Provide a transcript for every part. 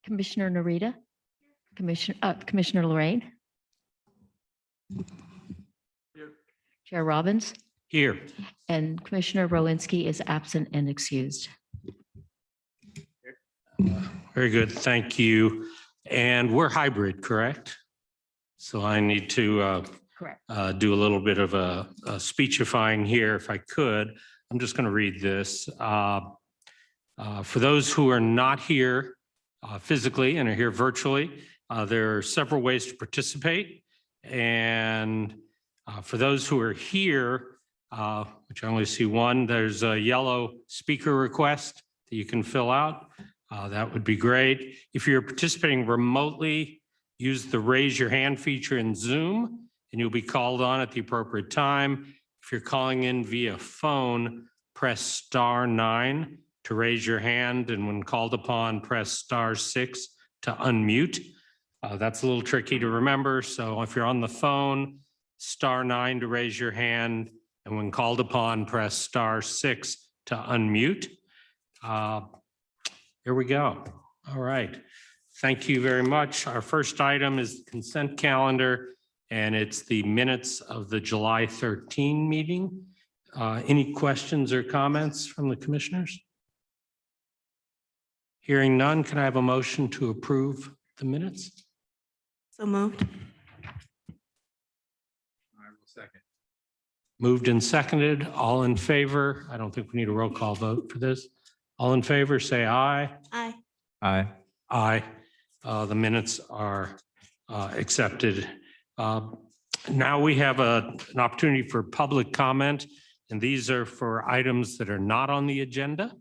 Commissioner Narita, Commissioner Lorraine, Chair Robbins, Here. and Commissioner Rowinski is absent and excused. Very good. Thank you. And we're hybrid, correct? So I need to Correct. do a little bit of a speechifying here if I could. I'm just going to read this. For those who are not here physically and are here virtually, there are several ways to participate. And for those who are here, which I only see one, there's a yellow speaker request that you can fill out. That would be great. If you're participating remotely, use the raise your hand feature in Zoom and you'll be called on at the appropriate time. If you're calling in via phone, press *9 to raise your hand, and when called upon, press *6 to unmute. That's a little tricky to remember. So if you're on the phone, *9 to raise your hand, and when called upon, press *6 to unmute. Here we go. All right. Thank you very much. Our first item is the consent calendar, and it's the minutes of the July 13 meeting. Any questions or comments from the commissioners? Hearing none, can I have a motion to approve the minutes? So moved. I will second. Moved and seconded. All in favor? I don't think we need a roll call vote for this. All in favor, say aye. Aye. Aye. Aye. The minutes are accepted. Now we have an opportunity for public comment, and these are for items that are not on the agenda.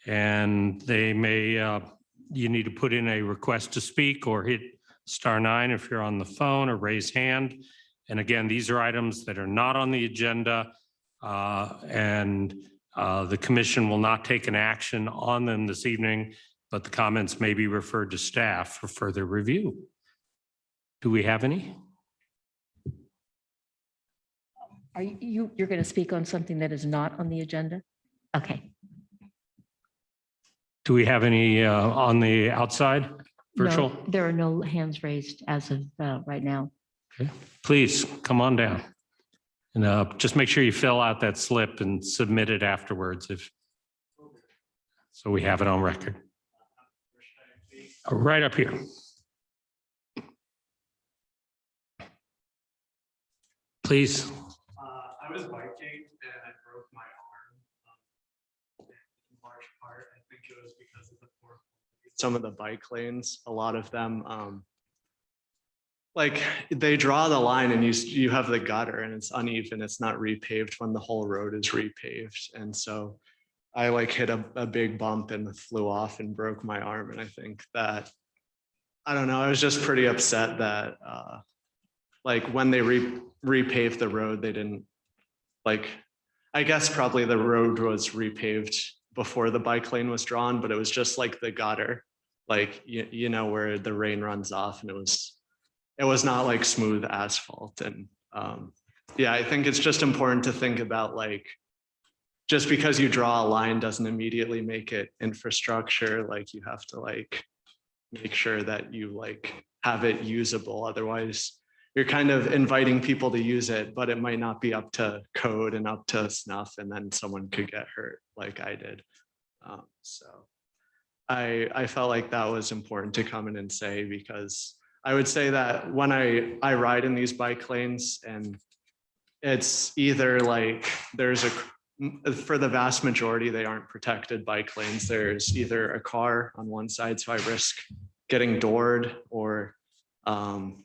And they may, you need to put in a request to speak or hit *9 if you're on the phone, or raise hand. And again, these are items that are not on the agenda, and the commission will not take an action on them this evening, but the comments may be referred to staff for further review. Do we have any? Are you're going to speak on something that is not on the agenda? Okay. Do we have any on the outside, virtual? No, there are no hands raised as of right now. Okay. Please come on down. And just make sure you fill out that slip and submit it afterwards, so we have it on record. Right up here. Please. I was biking and I broke my arm in large part. I think it was because of the poor. Some of the bike lanes, a lot of them, like they draw the line and you have the gutter and it's uneven. It's not repaved when the whole road is repaved. And so I like hit a big bump and flew off and broke my arm. And I think that, I don't know, I was just pretty upset that like when they repaved the road, they didn't, like, I guess probably the road was repaved before the bike lane was drawn, but it was just like the gutter, like, you know, where the rain runs off, and it was not like smooth asphalt. And yeah, I think it's just important to think about, like, just because you draw a line doesn't immediately make it infrastructure. Like, you have to like make sure that you like have it usable. Otherwise, you're kind of inviting people to use it, but it might not be up to code and up to snuff, and then someone could get hurt like I did. So I felt like that was important to come in and say, because I would say that when I ride in these bike lanes, and it's either like there's for the vast majority, they aren't protected bike lanes. There's either a car on one side, so I risk getting doored, or I'm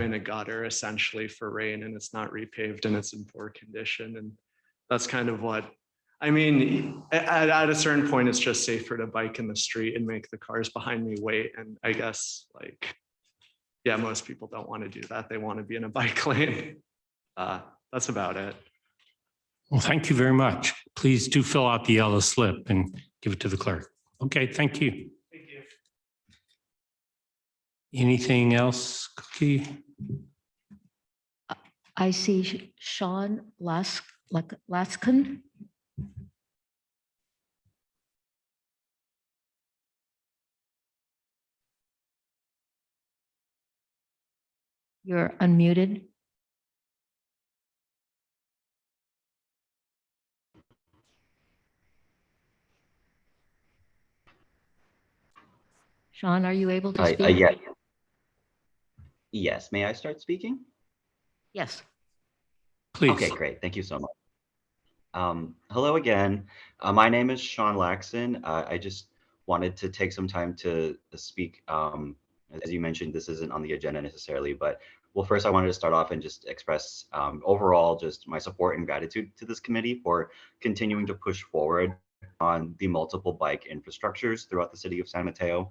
in a gutter essentially for rain, and it's not repaved and it's in poor condition. And that's kind of what, I mean, at a certain point, it's just safer to bike in the street and make the cars behind me wait. And I guess, like, yeah, most people don't want to do that. They want to be in a bike lane. That's about it. Well, thank you very much. Please do fill out the yellow slip and give it to the clerk. Okay, thank you. Thank you. Anything else, Cookie? I see Sean Laskin. You're unmuted. Sean, are you able to speak? Yeah. Yes. May I start speaking? Yes. Please. Okay, great. Thank you so much. Hello again. My name is Sean Laxon. I just wanted to take some time to speak. As you mentioned, this isn't on the agenda necessarily, but well, first I wanted to start off and just express overall just my support and gratitude to this committee for continuing to push forward on the multiple bike infrastructures throughout the city of San Mateo.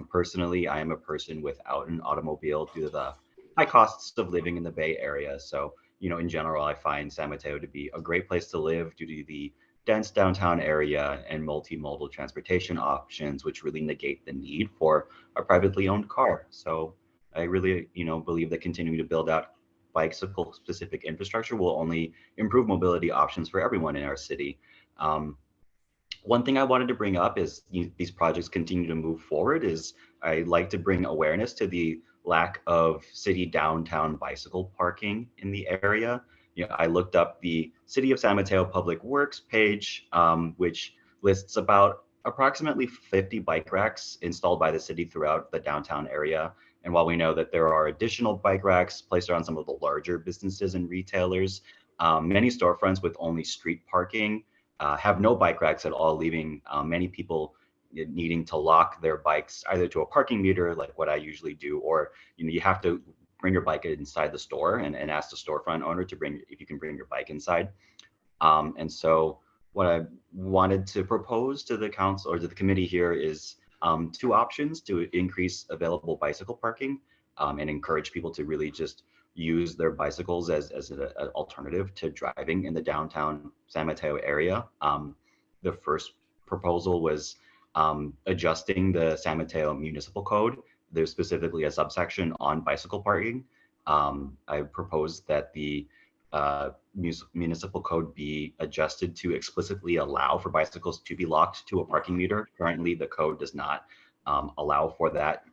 Personally, I am a person without an automobile due to the high costs of living in the Bay Area. So in general, I find San Mateo to be a great place to live due to the dense downtown area and multimodal transportation options, which really negate the need for a privately owned car. So I really, believe that continuing to build out bicycle specific infrastructure will only improve mobility options for everyone in our city. One thing I wanted to bring up is these projects continue to move forward is I like to bring awareness to the lack of city downtown bicycle parking in the area. I looked up the City of San Mateo Public Works page, which lists about approximately 50 bike racks installed by the city throughout the downtown area. And while we know that there are additional bike racks placed around some of the larger businesses and retailers, many storefronts with only street parking have no bike racks at all, leaving many people needing to lock their bikes either to a parking meter, like what I usually do, or you have to bring your bike inside the store and ask the storefront owner to if you can bring your bike inside. And so what I wanted to propose to the council or to the committee here is two options to increase available bicycle parking and encourage people to really just use their bicycles as an alternative to driving in the downtown San Mateo area. The first proposal was adjusting the San Mateo Municipal Code. There's specifically a subsection on bicycle parking. I proposed that the municipal code be adjusted to explicitly allow for bicycles to be locked to a parking meter. Currently, the code does not allow for that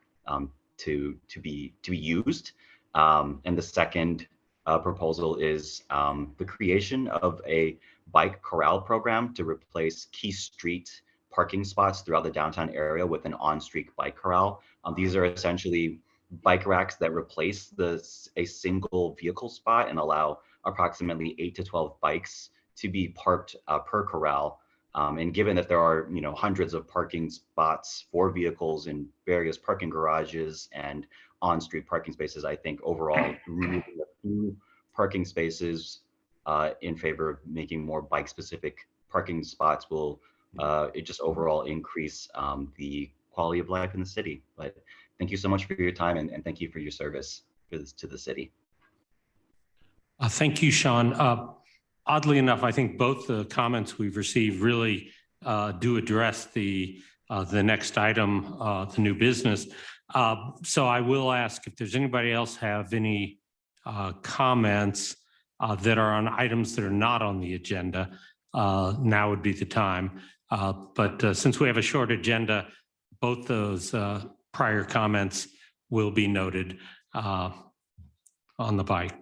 to be used. And the second proposal is the creation of a bike corral program to replace key street parking spots throughout the downtown area with an on-street bike corral. These are essentially bike racks that replace a single vehicle spot and allow approximately 8 to 12 bikes to be parked per corral. And given that there are hundreds of parking spots for vehicles in various parking garages and on-street parking spaces, I think overall removing a few parking spaces in favor of making more bike-specific parking spots will it just overall increase the quality of life in the city. But thank you so much for your time and thank you for your service to the city. Thank you, Sean. Oddly enough, I think both the comments we've received really do address the next item, the new business. So I will ask if there's anybody else have any comments that are on items that are not on the agenda. Now would be the time. But since we have a short agenda, both those prior comments will be noted on the bike.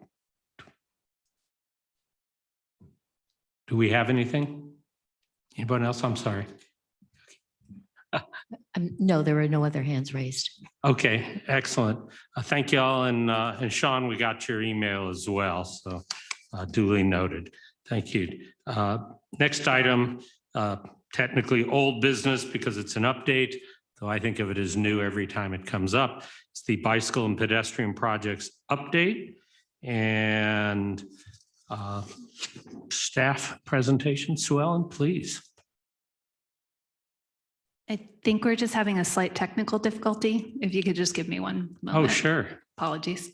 Do we have anything? Anybody else? I'm sorry. No, there are no other hands raised. Okay, excellent. Thank you all. And Sean, we got your email as well. So duly noted. Thank you. Next item, technically old business because it's an update, though I think of it as new every time it comes up. It's the bicycle and pedestrian projects update and staff presentation. Sue Ellen, please. I think we're just having a slight technical difficulty. If you could just give me one moment. Oh, sure. Apologies.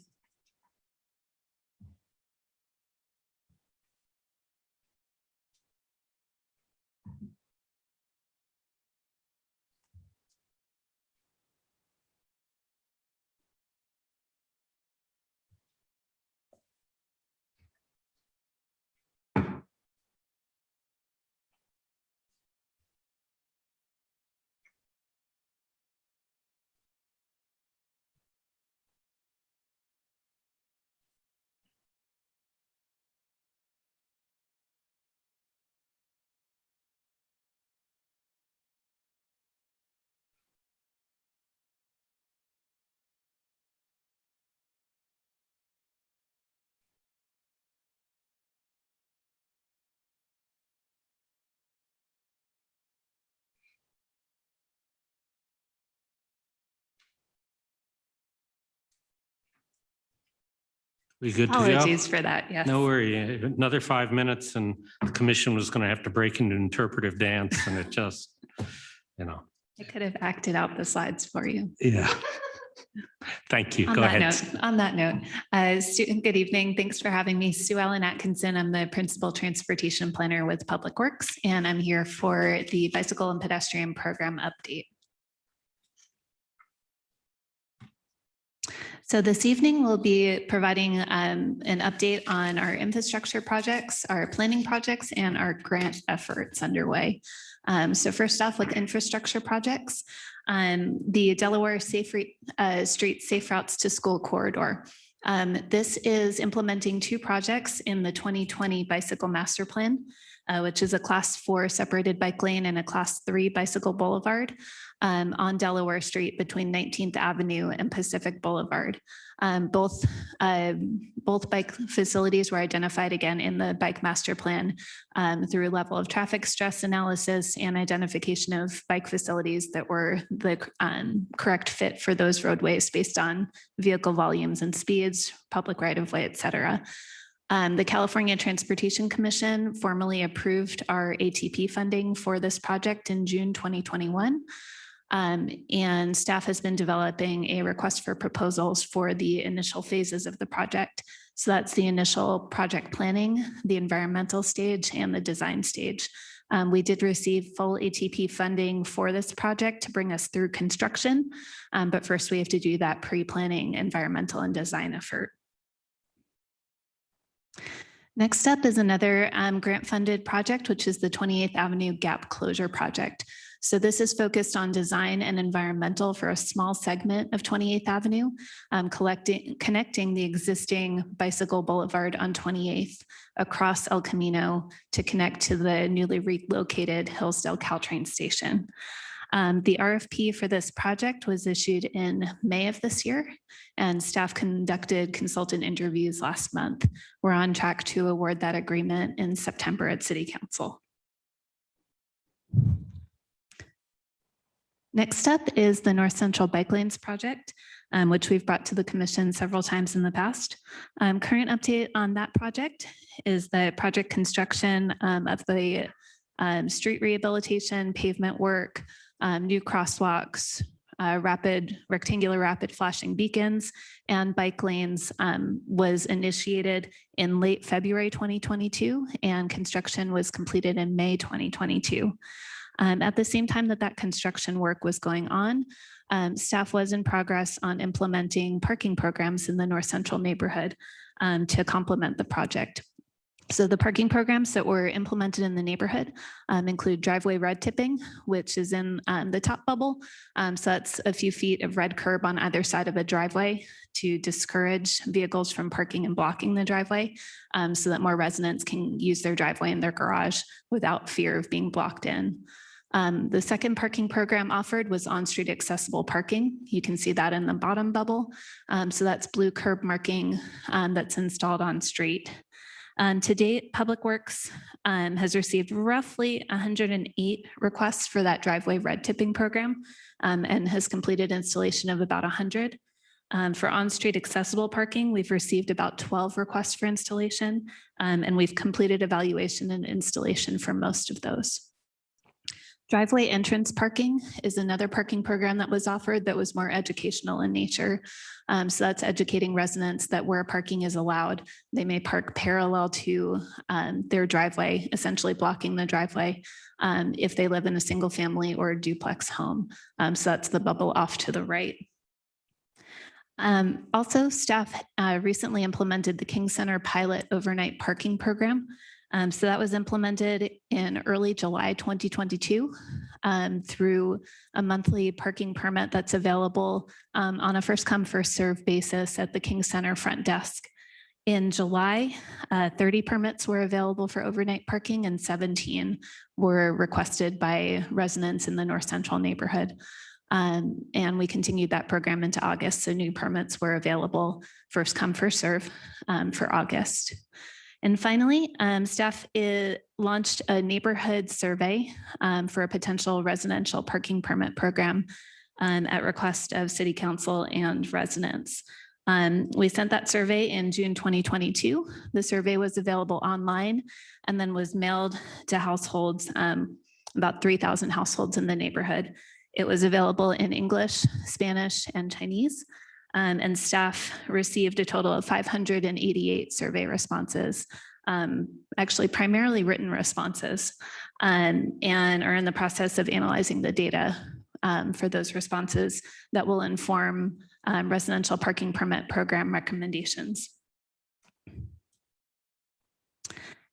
We good to go? Apologies for that, yes. No worry. Another 5 minutes and the commission was going to have to break into interpretive dance and it just, I could have acted out the slides for you. yeah. Thank you. On Go that ahead. note, good evening. Thanks for having me. Sue Ellen Atkinson. I'm the Principal Transportation Planner with Public Works, and I'm here for the Bicycle and Pedestrian Program update. So this evening, we'll be providing an update on our infrastructure projects, our planning projects, and our grant efforts underway. So first off, with infrastructure projects, the Delaware Street Safe Routes to School Corridor. This is implementing two projects in the 2020 Bicycle Master Plan, which is a Class 4 separated bike lane and a Class 3 bicycle boulevard on Delaware Street between 19th Avenue and Pacific Boulevard. Both bike facilities were identified again in the Bike Master Plan through a level of traffic stress analysis and identification of bike facilities that were the correct fit for those roadways based on vehicle volumes and speeds, public right-of-way, et cetera. The California Transportation Commission formally approved our ATP funding for this project in June 2021. And staff has been developing a request for proposals for the initial phases of the project. So that's the initial project planning, the environmental stage, and the design stage. We did receive full ATP funding for this project to bring us through construction. But first we have to do that pre-planning environmental and design effort. Next up is another grant-funded project, which is the 28th Avenue Gap Closure Project. So this is focused on design and environmental for a small segment of 28th Avenue, connecting the existing bicycle boulevard on 28th across El Camino to connect to the newly relocated Hillsdale Caltrain station. The RFP for this project was issued in May of this year, and staff conducted consultant interviews last month. We're on track to award that agreement in September at City Council. Next up is the North Central Bike Lanes project, which we've brought to the commission several times in the past. Current update on that project is the project construction of the street rehabilitation, pavement work, new crosswalks, rectangular rapid flashing beacons, and bike lanes was initiated in late February 2022, and construction was completed in May 2022. At the same time that construction work was going on, staff was in progress on implementing parking programs in the North Central neighborhood to complement the project. So the parking programs that were implemented in the neighborhood include driveway red tipping, which is in the top bubble. So that's a few feet of red curb on either side of a driveway to discourage vehicles from parking and blocking the driveway so that more residents can use their driveway in their garage without fear of being blocked in. The second parking program offered was on-street accessible parking. You can see that in the bottom bubble. So that's blue curb marking that's installed on street. To date, Public Works has received roughly 108 requests for that driveway red tipping program and has completed installation of about 100. For on-street accessible parking, we've received about 12 requests for installation, and we've completed evaluation and installation for most of those. Driveway entrance parking is another parking program that was offered that was more educational in nature. So that's educating residents that where parking is allowed, they may park parallel to their driveway, essentially blocking the driveway if they live in a single family or a duplex home. So that's the bubble off to the right. Also, staff recently implemented the King Center pilot overnight parking program. So that was implemented in early July 2022 through a monthly parking permit that's available on a first come, first serve basis at the King Center front desk. In July, 30 permits were available for overnight parking and 17 were requested by residents in the North Central neighborhood. And we continued that program into August. So new permits were available first come, first serve for August. And finally, staff launched a neighborhood survey for a potential residential parking permit program at request of City Council and residents. We sent that survey in June 2022. The survey was available online and then was mailed to households, about 3,000 households in the neighborhood. It was available in English, Spanish, and Chinese. And staff received a total of 588 survey responses, actually primarily written responses, and are in the process of analyzing the data for those responses that will inform residential parking permit program recommendations.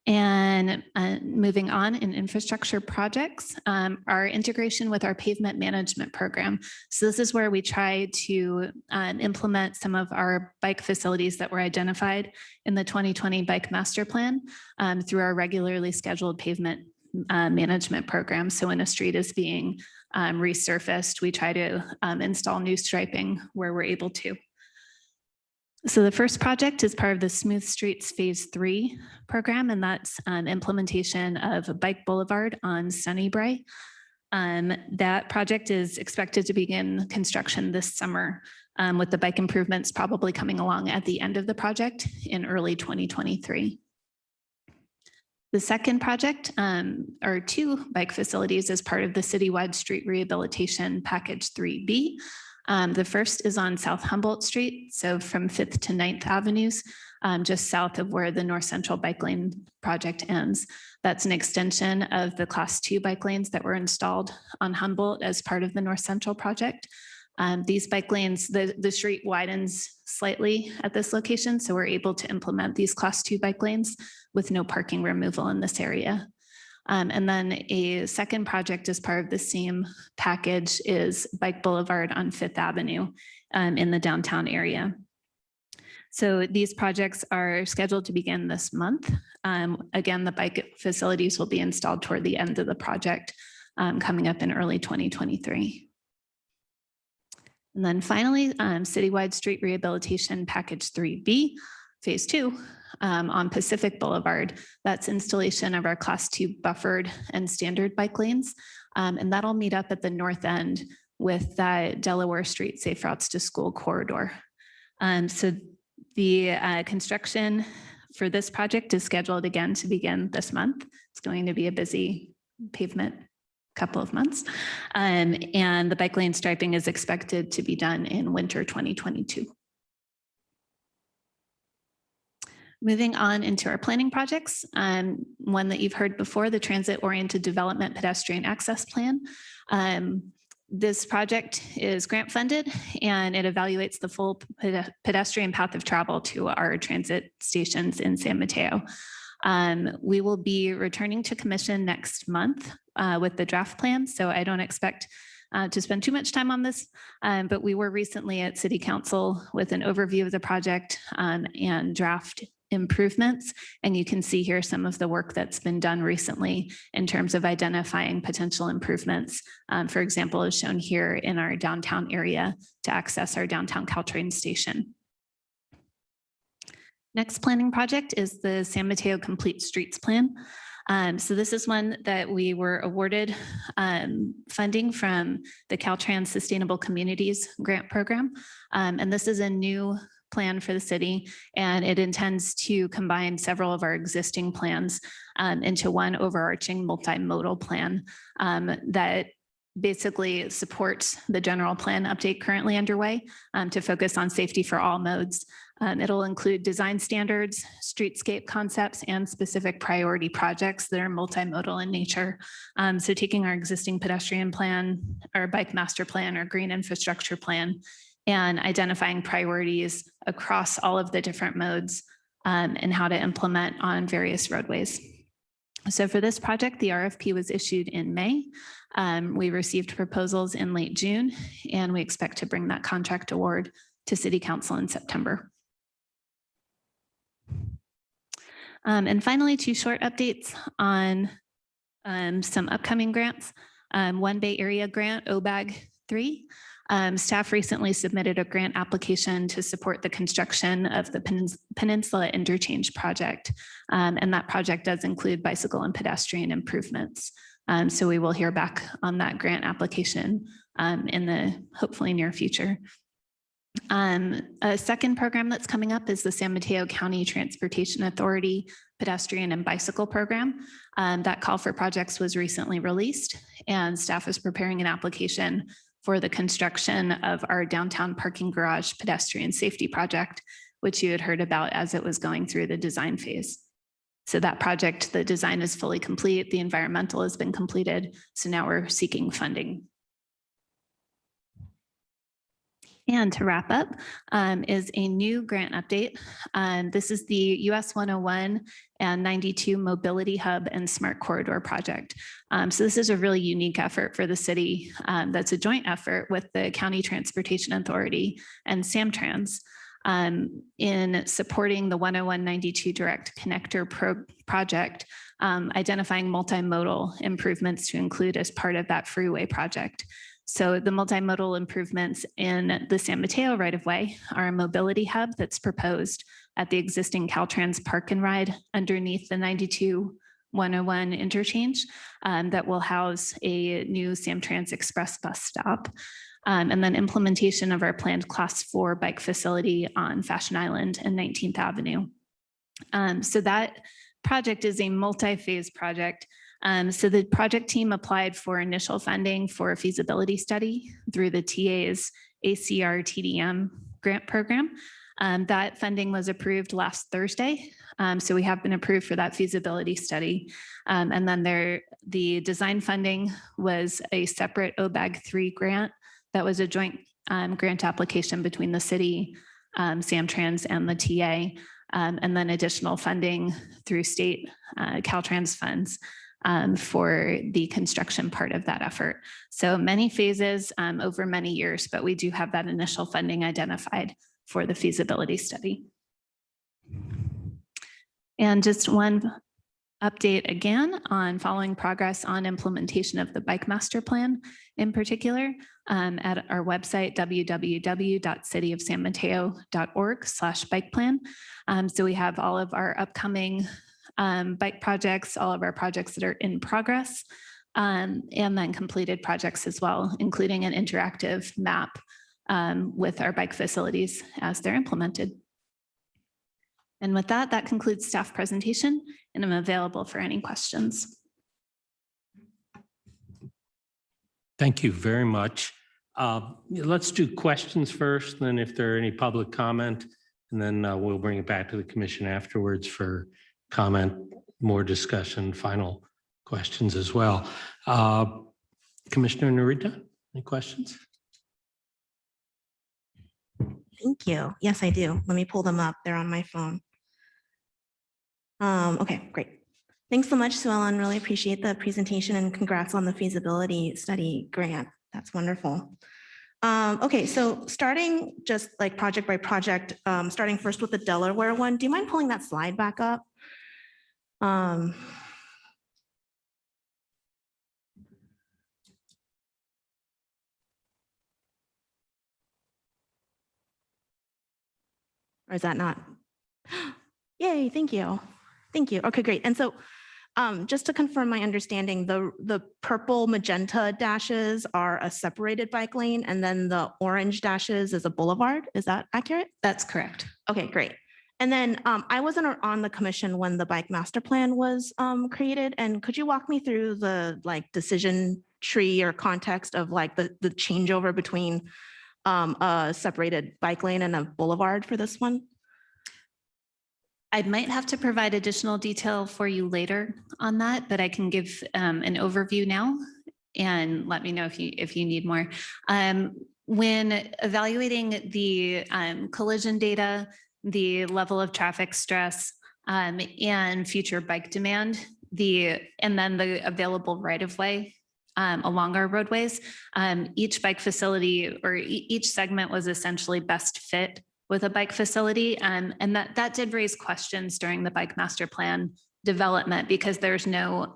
And moving on in infrastructure projects, our integration with our pavement management program. So this is where we try to implement some of our bike facilities that were identified in the 2020 Bike Master Plan through our regularly scheduled pavement management program. So when a street is being resurfaced, we try to install new striping where we're able to. So the first project is part of the Smooth Streets Phase 3 program, and that's an implementation of a bike boulevard on Sunnybray. That project is expected to begin construction this summer, with the bike improvements probably coming along at the end of the project in early 2023. The second project are 2 bike facilities as part of the Citywide Street Rehabilitation Package 3B. The first is on South Humboldt Street, so from 5th to 9th Avenues, just south of where the North Central Bike Lane project ends. That's an extension of the Class 2 bike lanes that were installed on Humboldt as part of the North Central project. These bike lanes, the street widens slightly at this location, so we're able to implement these Class 2 bike lanes with no parking removal in this area. And then a second project as part of the same package is Bike Boulevard on 5th Avenue in the downtown area. So these projects are scheduled to begin this month. Again, the bike facilities will be installed toward the end of the project, coming up in early 2023. And then finally, Citywide Street Rehabilitation Package 3B, Phase 2. On Pacific Boulevard, that's installation of our Class 2 buffered and standard bike lanes. And that'll meet up at the north end with that Delaware Street Safe Routes to School corridor. So the construction for this project is scheduled again to begin this month. It's going to be a busy pavement couple of months. And the bike lane striping is expected to be done in winter 2022. Moving on into our planning projects, one that you've heard before, the Transit-Oriented Development Pedestrian Access Plan. This project is grant funded and it evaluates the full pedestrian path of travel to our transit stations in San Mateo. We will be returning to commission next month with the draft plan, so I don't expect to spend too much time on this, but we were recently at City Council with an overview of the project and draft improvements. And you can see here some of the work that's been done recently in terms of identifying potential improvements. For example, is shown here in our downtown area to access our downtown Caltrain station. Next planning project is the San Mateo Complete Streets Plan. So this is one that we were awarded funding from the Caltrans Sustainable Communities Grant Program. And this is a new plan for the city, and it intends to combine several of our existing plans into one overarching multimodal plan that basically supports the general plan update currently underway to focus on safety for all modes. It'll include design standards, streetscape concepts, and specific priority projects that are multimodal in nature. So taking our existing pedestrian plan, our bike master plan, or green infrastructure plan, and identifying priorities across all of the different modes and how to implement on various roadways. So for this project, the RFP was issued in May. We received proposals in late June, and we expect to bring that contract award to City Council in September. And finally, 2 short updates on some upcoming grants. One Bay Area grant, OBAG 3. Staff recently submitted a grant application to support the construction of the Peninsula Interchange project. And that project does include bicycle and pedestrian improvements. So we will hear back on that grant application in the hopefully near future. A second program that's coming up is the San Mateo County Transportation Authority Pedestrian and Bicycle Program. That call for projects was recently released, and staff is preparing an application for the construction of our downtown parking garage pedestrian safety project, which you had heard about as it was going through the design phase. So that project, the design is fully complete. The environmental has been completed. So now we're seeking funding. And to wrap up is a new grant update. This is the US 101 and 92 Mobility Hub and Smart Corridor project. So this is a really unique effort for the city. That's a joint effort with the County Transportation Authority and Samtrans in supporting the 101-92 Direct Connector project, identifying multimodal improvements to include as part of that freeway project. So the multimodal improvements in the San Mateo right-of-way are a mobility hub that's proposed at the existing Caltrans Park and Ride underneath the 92-101 interchange that will house a new Samtrans Express bus stop. And then implementation of our planned Class 4 bike facility on Fashion Island and 19th Avenue. So that project is a multi-phase project. So the project team applied for initial funding for a feasibility study through the TA's ACR TDM grant program. That funding was approved last Thursday. So we have been approved for that feasibility study. And then the design funding was a separate OBAG 3 grant that was a joint grant application between the city, Samtrans, and the TA, and then additional funding through state Caltrans funds for the construction part of that effort. So many phases over many years, but we do have that initial funding identified for the feasibility study. And just one update again on following progress on implementation of the bike master plan in particular at our website, www.cityofsanmateo.org/bike plan. So we have all of our upcoming bike projects, all of our projects that are in progress, and then completed projects as well, including an interactive map with our bike facilities as they're implemented. And with that, that concludes staff presentation, and I'm available for any questions. Thank you very much. Let's do questions first, then if there are any public comment, and then we'll bring it back to the commission afterwards for comment, more discussion, final questions as well. Commissioner Narita, any questions? Thank you. Yes, I do. Let me pull them up. They're on my phone. Okay, great. Thanks so much, Sue Ellen. Really appreciate the presentation and congrats on the feasibility study grant. That's wonderful. Okay, so starting just like project by project, starting first with the Delaware one, do you mind pulling that slide back up? Or is that not? Yay, thank you. Thank you. Okay, great. And so just to confirm my understanding, the purple magenta dashes are a separated bike lane, and then the orange dashes is a boulevard. Is that accurate? That's correct. Okay, great. And then I wasn't on the commission when the bike master plan was created. And could you walk me through the like decision tree or context of like the changeover between a separated bike lane and a boulevard for this one? I might have to provide additional detail for you later on that, but I can give an overview now and let me know if you need more. When evaluating the collision data, the level of traffic stress, and future bike demand, and then the available right-of-way along our roadways, each bike facility or each segment was essentially best fit with a bike facility. And that did raise questions during the bike master plan development because there's no,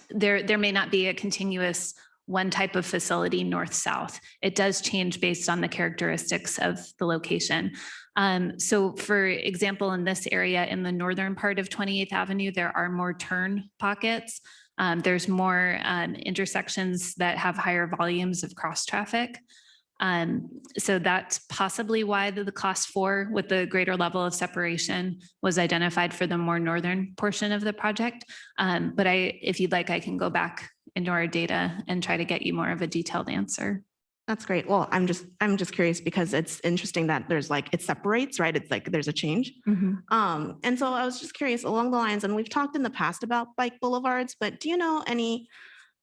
there may not be a continuous one type of facility north-south. It does change based on the characteristics of the location. So for example, in this area, in the northern part of 28th Avenue, there are more turn pockets. There's more intersections that have higher volumes of cross traffic. So that's possibly why the class 4 with the greater level of separation was identified for the more northern portion of the project. But if you'd like, I can go back into our data and try to get you more of a detailed answer. That's great. Well, I'm just curious because it's interesting that there's like, it separates, right? It's like, there's a change. And so I was just curious along the lines, and we've talked in the past about bike boulevards, but do you know any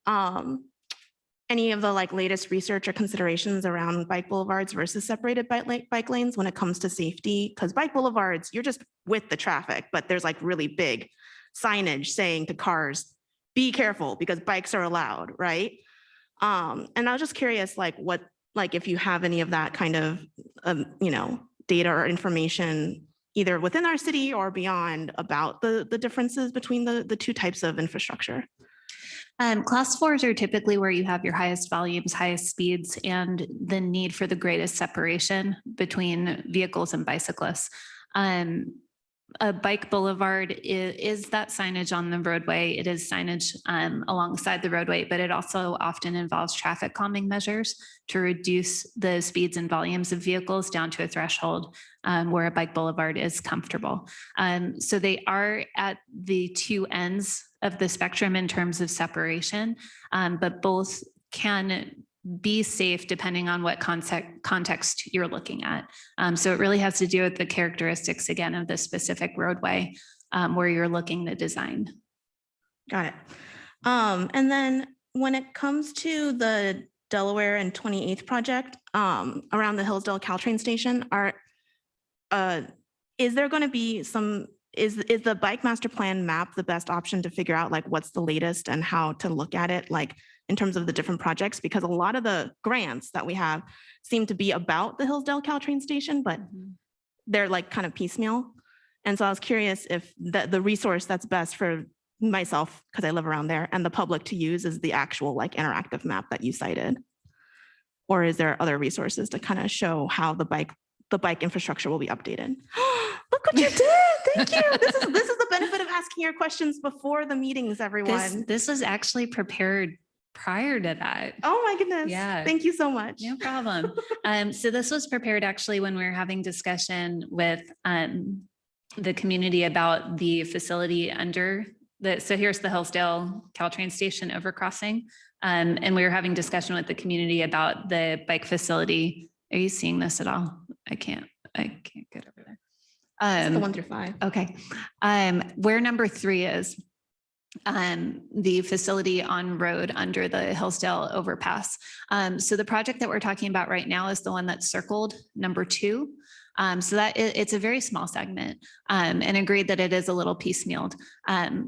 of the like latest research or considerations around bike boulevards versus separated bike lanes when it comes to safety? Because bike boulevards, you're just with the traffic, but there's like really big signage saying to cars, be careful because bikes are allowed, right? And I was just curious, like if you have any of that kind of, data or information, either within our city or beyond, about the differences between the two types of infrastructure. Class 4s are typically where you have your highest volumes, highest speeds, and the need for the greatest separation between vehicles and bicyclists. A bike boulevard is that signage on the roadway. It is signage alongside the roadway, but it also often involves traffic calming measures to reduce the speeds and volumes of vehicles down to a threshold where a bike boulevard is comfortable. So they are at the two ends of the spectrum in terms of separation, but both can be safe depending on what context you're looking at. So it really has to do with the characteristics, again, of the specific roadway where you're looking to design. Got it. And then when it comes to the Delaware and 28th project around the Hillsdale Caltrain station, is there going to be is the bike master plan map the best option to figure out like what's the latest and how to look at it, like in terms of the different projects? Because a lot of the grants that we have seem to be about the Hillsdale Caltrain station, but they're like kind of piecemeal. And so I was curious if the resource that's best for myself, because I live around there, and the public to use is the actual like interactive map that you cited. Or is there other resources to kind of show how the bike infrastructure will be updated? Look what you did. Thank you. This is the benefit of asking your questions before the meetings, everyone. This was actually prepared prior to that. Oh my goodness. Yeah. Thank you so much. No problem. So this was prepared actually when we were having discussion with the community about the facility under so here's the Hillsdale Caltrain station overcrossing. And we were having discussion with the community about the bike facility. Are you seeing this at all? I can't get over there. This is the 1 through 5. Okay. Where number 3 is, the facility on road under the Hillsdale overpass. So the project that we're talking about right now is the one that's circled number 2. So that it's a very small segment, and agreed that it is a little piecemealed,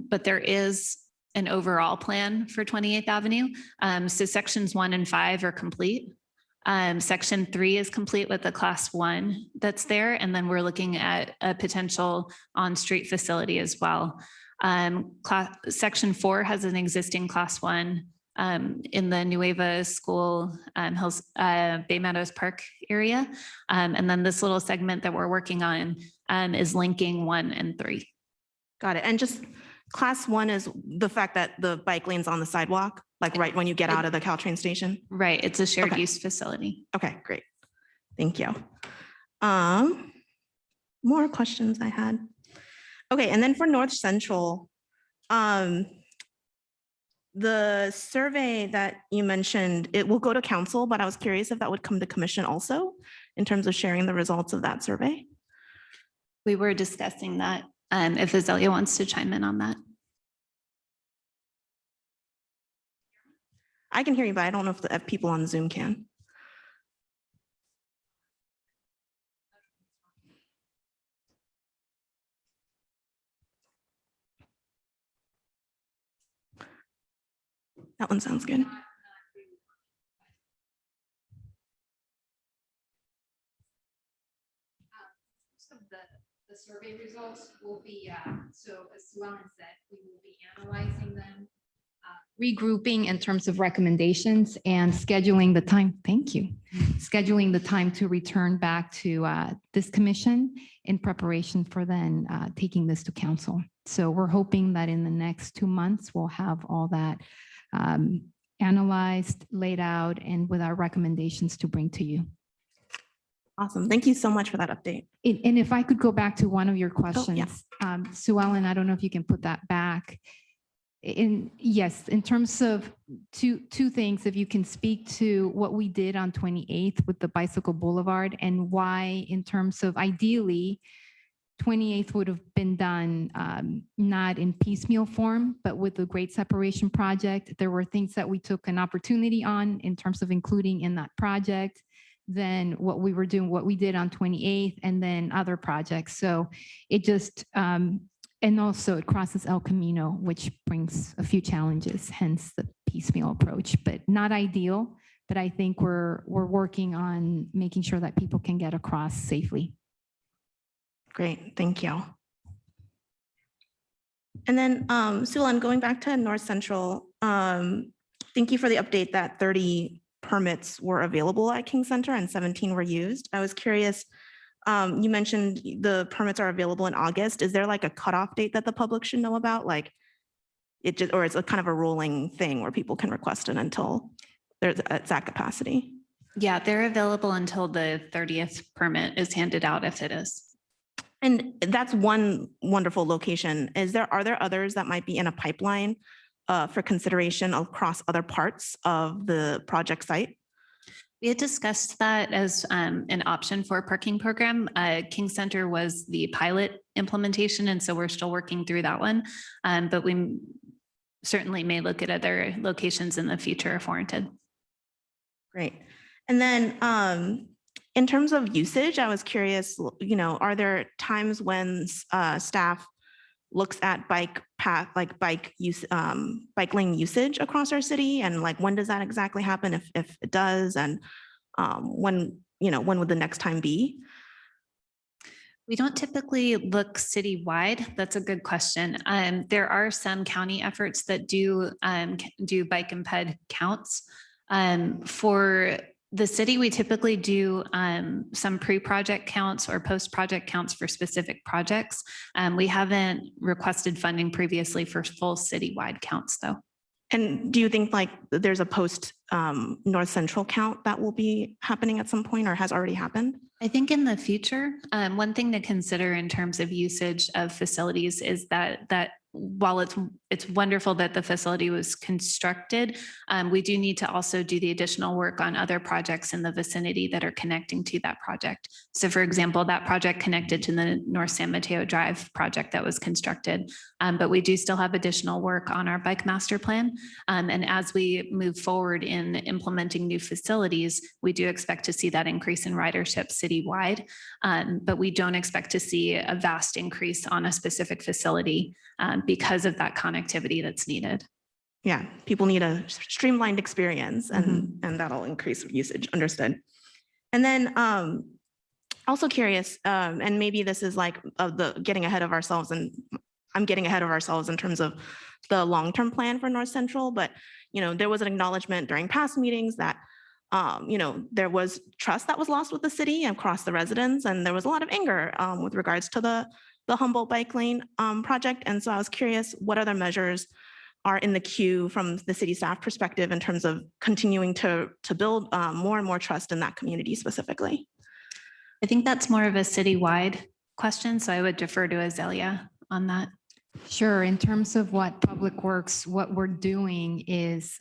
but there is an overall plan for 28th Avenue. So sections 1 and 5 are complete. Section 3 is complete with the class 1 that's there. And then we're looking at a potential on-street facility as well. Section 4 has an existing class 1 in the Nueva School Hills, Bay Meadows Park area. And then this little segment that we're working on is linking 1 and 3. Got it. And just class 1 is the fact that the bike lane's on the sidewalk, like right when you get out of the Caltrain station? Right. It's a shared Okay. use facility. Okay, great. Thank you. More questions I had. Okay, and then for North Central, the survey that you mentioned, it will go to council, but I was curious if that would come to commission also in terms of sharing the results of that survey. We were discussing that. If Azalea wants to chime in on that. I can hear you, but I don't know if people on Zoom can. That one sounds good. The survey results will be, so as Sue Ellen said, we will be analyzing them, regrouping in terms of recommendations and scheduling the time. Thank you. Scheduling the time to return back to this commission in preparation for then taking this to council. So we're hoping that in the next 2 months, we'll have all that analyzed, laid out, and with our recommendations to bring to you. Awesome. Thank you so much for that update. And if I could go back to one of your yeah. questions, Sue Ellen, I don't know if you can put that back. Yes, in terms of two things, if you can speak to what we did on 28th with the bicycle boulevard and why, in terms of ideally, 28th would have been done not in piecemeal form, but with the Great Separation Project. There were things that we took an opportunity on in terms of including in that project, then what we were doing, what we did on 28th, and then other projects. So it just, and also it crosses El Camino, which brings a few challenges, hence the piecemeal approach, but not ideal. But I think we're working on making sure that people can get across safely. Great, thank you. And then, Sue Ellen, going back to North Central, thank you for the update that 30 permits were available at King Center and 17 were used. I was curious, you mentioned the permits are available in August. Is there like a cutoff date that the public should know about? Like it just, or it's a kind of a rolling thing where people can request it until it's at capacity? Yeah, they're available until the 30th permit is handed out if it is. And that's one wonderful location. Are there others that might be in a pipeline for consideration across other parts of the project site? We had discussed that as an option for a parking program. King Center was the pilot implementation, and so we're still working through that one. But we certainly may look at other locations in the future if warranted. Great. And then in terms of usage, I was curious, are there times when staff looks at bike lane usage across our city, and like when does that exactly happen if it does, and when would the next time be? We don't typically look citywide. That's a good question. There are some county efforts that do bike and ped counts. For the city, we typically do some pre-project counts or post-project counts for specific projects. We haven't requested funding previously for full citywide counts, though. And do you think like there's a post North Central count that will be happening at some point or has already happened? I think in the future, one thing to consider in terms of usage of facilities is that while it's wonderful that the facility was constructed, we do need to also do the additional work on other projects in the vicinity that are connecting to that project. So for example, that project connected to the North San Mateo Drive project that was constructed, but we do still have additional work on our bike master plan. And as we move forward in implementing new facilities, we do expect to see that increase in ridership citywide, but we don't expect to see a vast increase on a specific facility because of that connectivity that's needed. Yeah, people need a streamlined experience and that'll increase usage, understood. And then also curious, and maybe this is like getting ahead of ourselves, and I'm getting ahead of ourselves in terms of the long-term plan for North Central, but there was an acknowledgement during past meetings that there was trust that was lost with the city across the residents, and there was a lot of anger with regards to the Humboldt Bike Lane project. And so I was curious what other measures are in the queue from the city staff perspective in terms of continuing to build more and more trust in that community specifically. I think that's more of a citywide question, so I would defer to Azalea on that. Sure. In terms of what Public Works, what we're doing is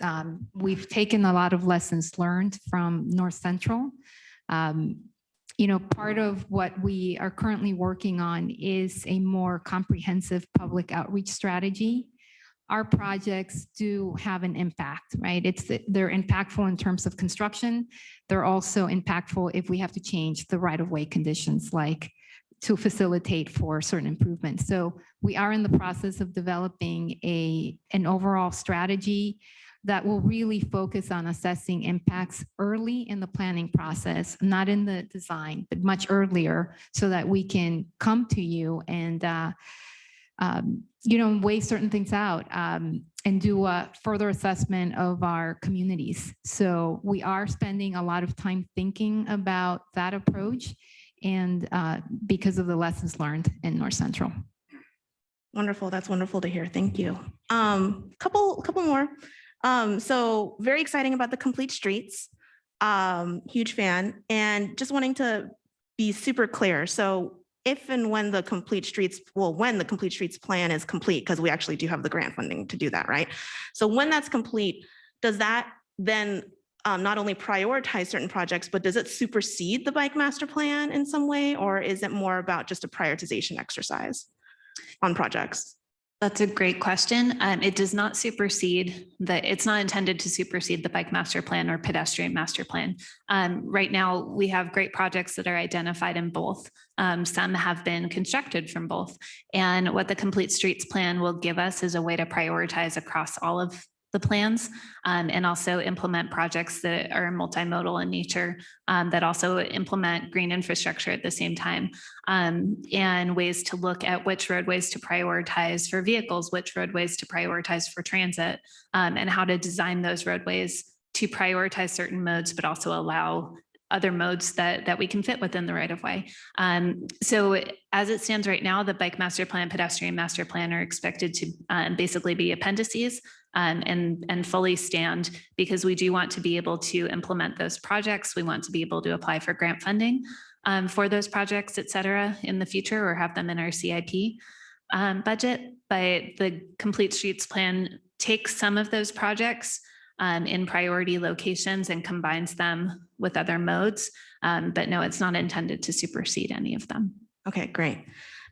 we've taken a lot of lessons learned from North Central. Part of what we are currently working on is a more comprehensive public outreach strategy. Our projects do have an impact, right? They're impactful in terms of construction. They're also impactful if we have to change the right-of-way conditions, like to facilitate for certain improvements. So we are in the process of developing an overall strategy that will really focus on assessing impacts early in the planning process, not in the design, but much earlier, so that we can come to you and weigh certain things out and do a further assessment of our communities. So we are spending a lot of time thinking about that approach, and because of the lessons learned in North Central. Wonderful. That's wonderful to hear. Thank you. Couple more. So very exciting about the complete streets. Huge fan, and just wanting to be super clear. So if and when the complete streets, well, when the complete streets plan is complete, because we actually do have the grant funding to do that, right? So when that's complete, does that then not only prioritize certain projects, but does it supersede the bike master plan in some way? Or is it more about just a prioritization exercise on projects? That's a great question. It does not supersede it's not intended to supersede the bike master plan or pedestrian master plan. Right now, we have great projects that are identified in both. Some have been constructed from both. And what the complete streets plan will give us is a way to prioritize across all of the plans and also implement projects that are multimodal in nature that also implement green infrastructure at the same time, and ways to look at which roadways to prioritize for vehicles, which roadways to prioritize for transit, and how to design those roadways to prioritize certain modes, but also allow other modes that we can fit within the right of way. So as it stands right now, the bike master plan, pedestrian master plan are expected to basically be appendices and fully stand, because we do want to be able to implement those projects. We want to be able to apply for grant funding for those projects, et cetera, in the future, or have them in our CIP budget. But the complete streets plan takes some of those projects in priority locations and combines them with other modes. But no, it's not intended to supersede any of them. Okay, great.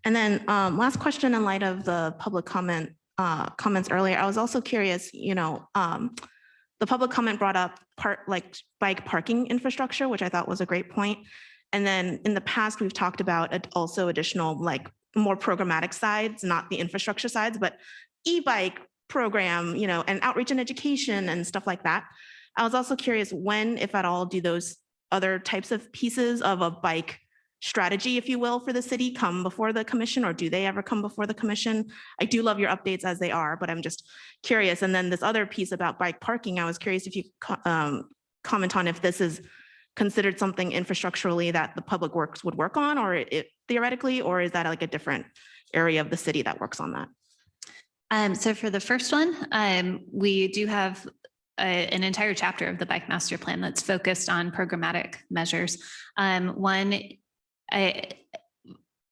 And then last question in light of the public comments earlier, I was also curious, the public comment brought up bike parking infrastructure, which I thought was a great point. And then in the past, we've talked about also additional more programmatic sides, not the infrastructure sides, but e-bike program, and outreach and education and stuff like that. I was also curious when, if at all, do those other types of pieces of a bike strategy, if you will, for the city come before the commission, or do they ever come before the commission? I do love your updates as they are, but I'm just curious. And then this other piece about bike parking, I was curious if you comment on if this is considered something infrastructurally that the public works would work on, or theoretically, or is that a different area of the city that works on that? So for the first one, we do have an entire chapter of the bike master plan that's focused on programmatic measures.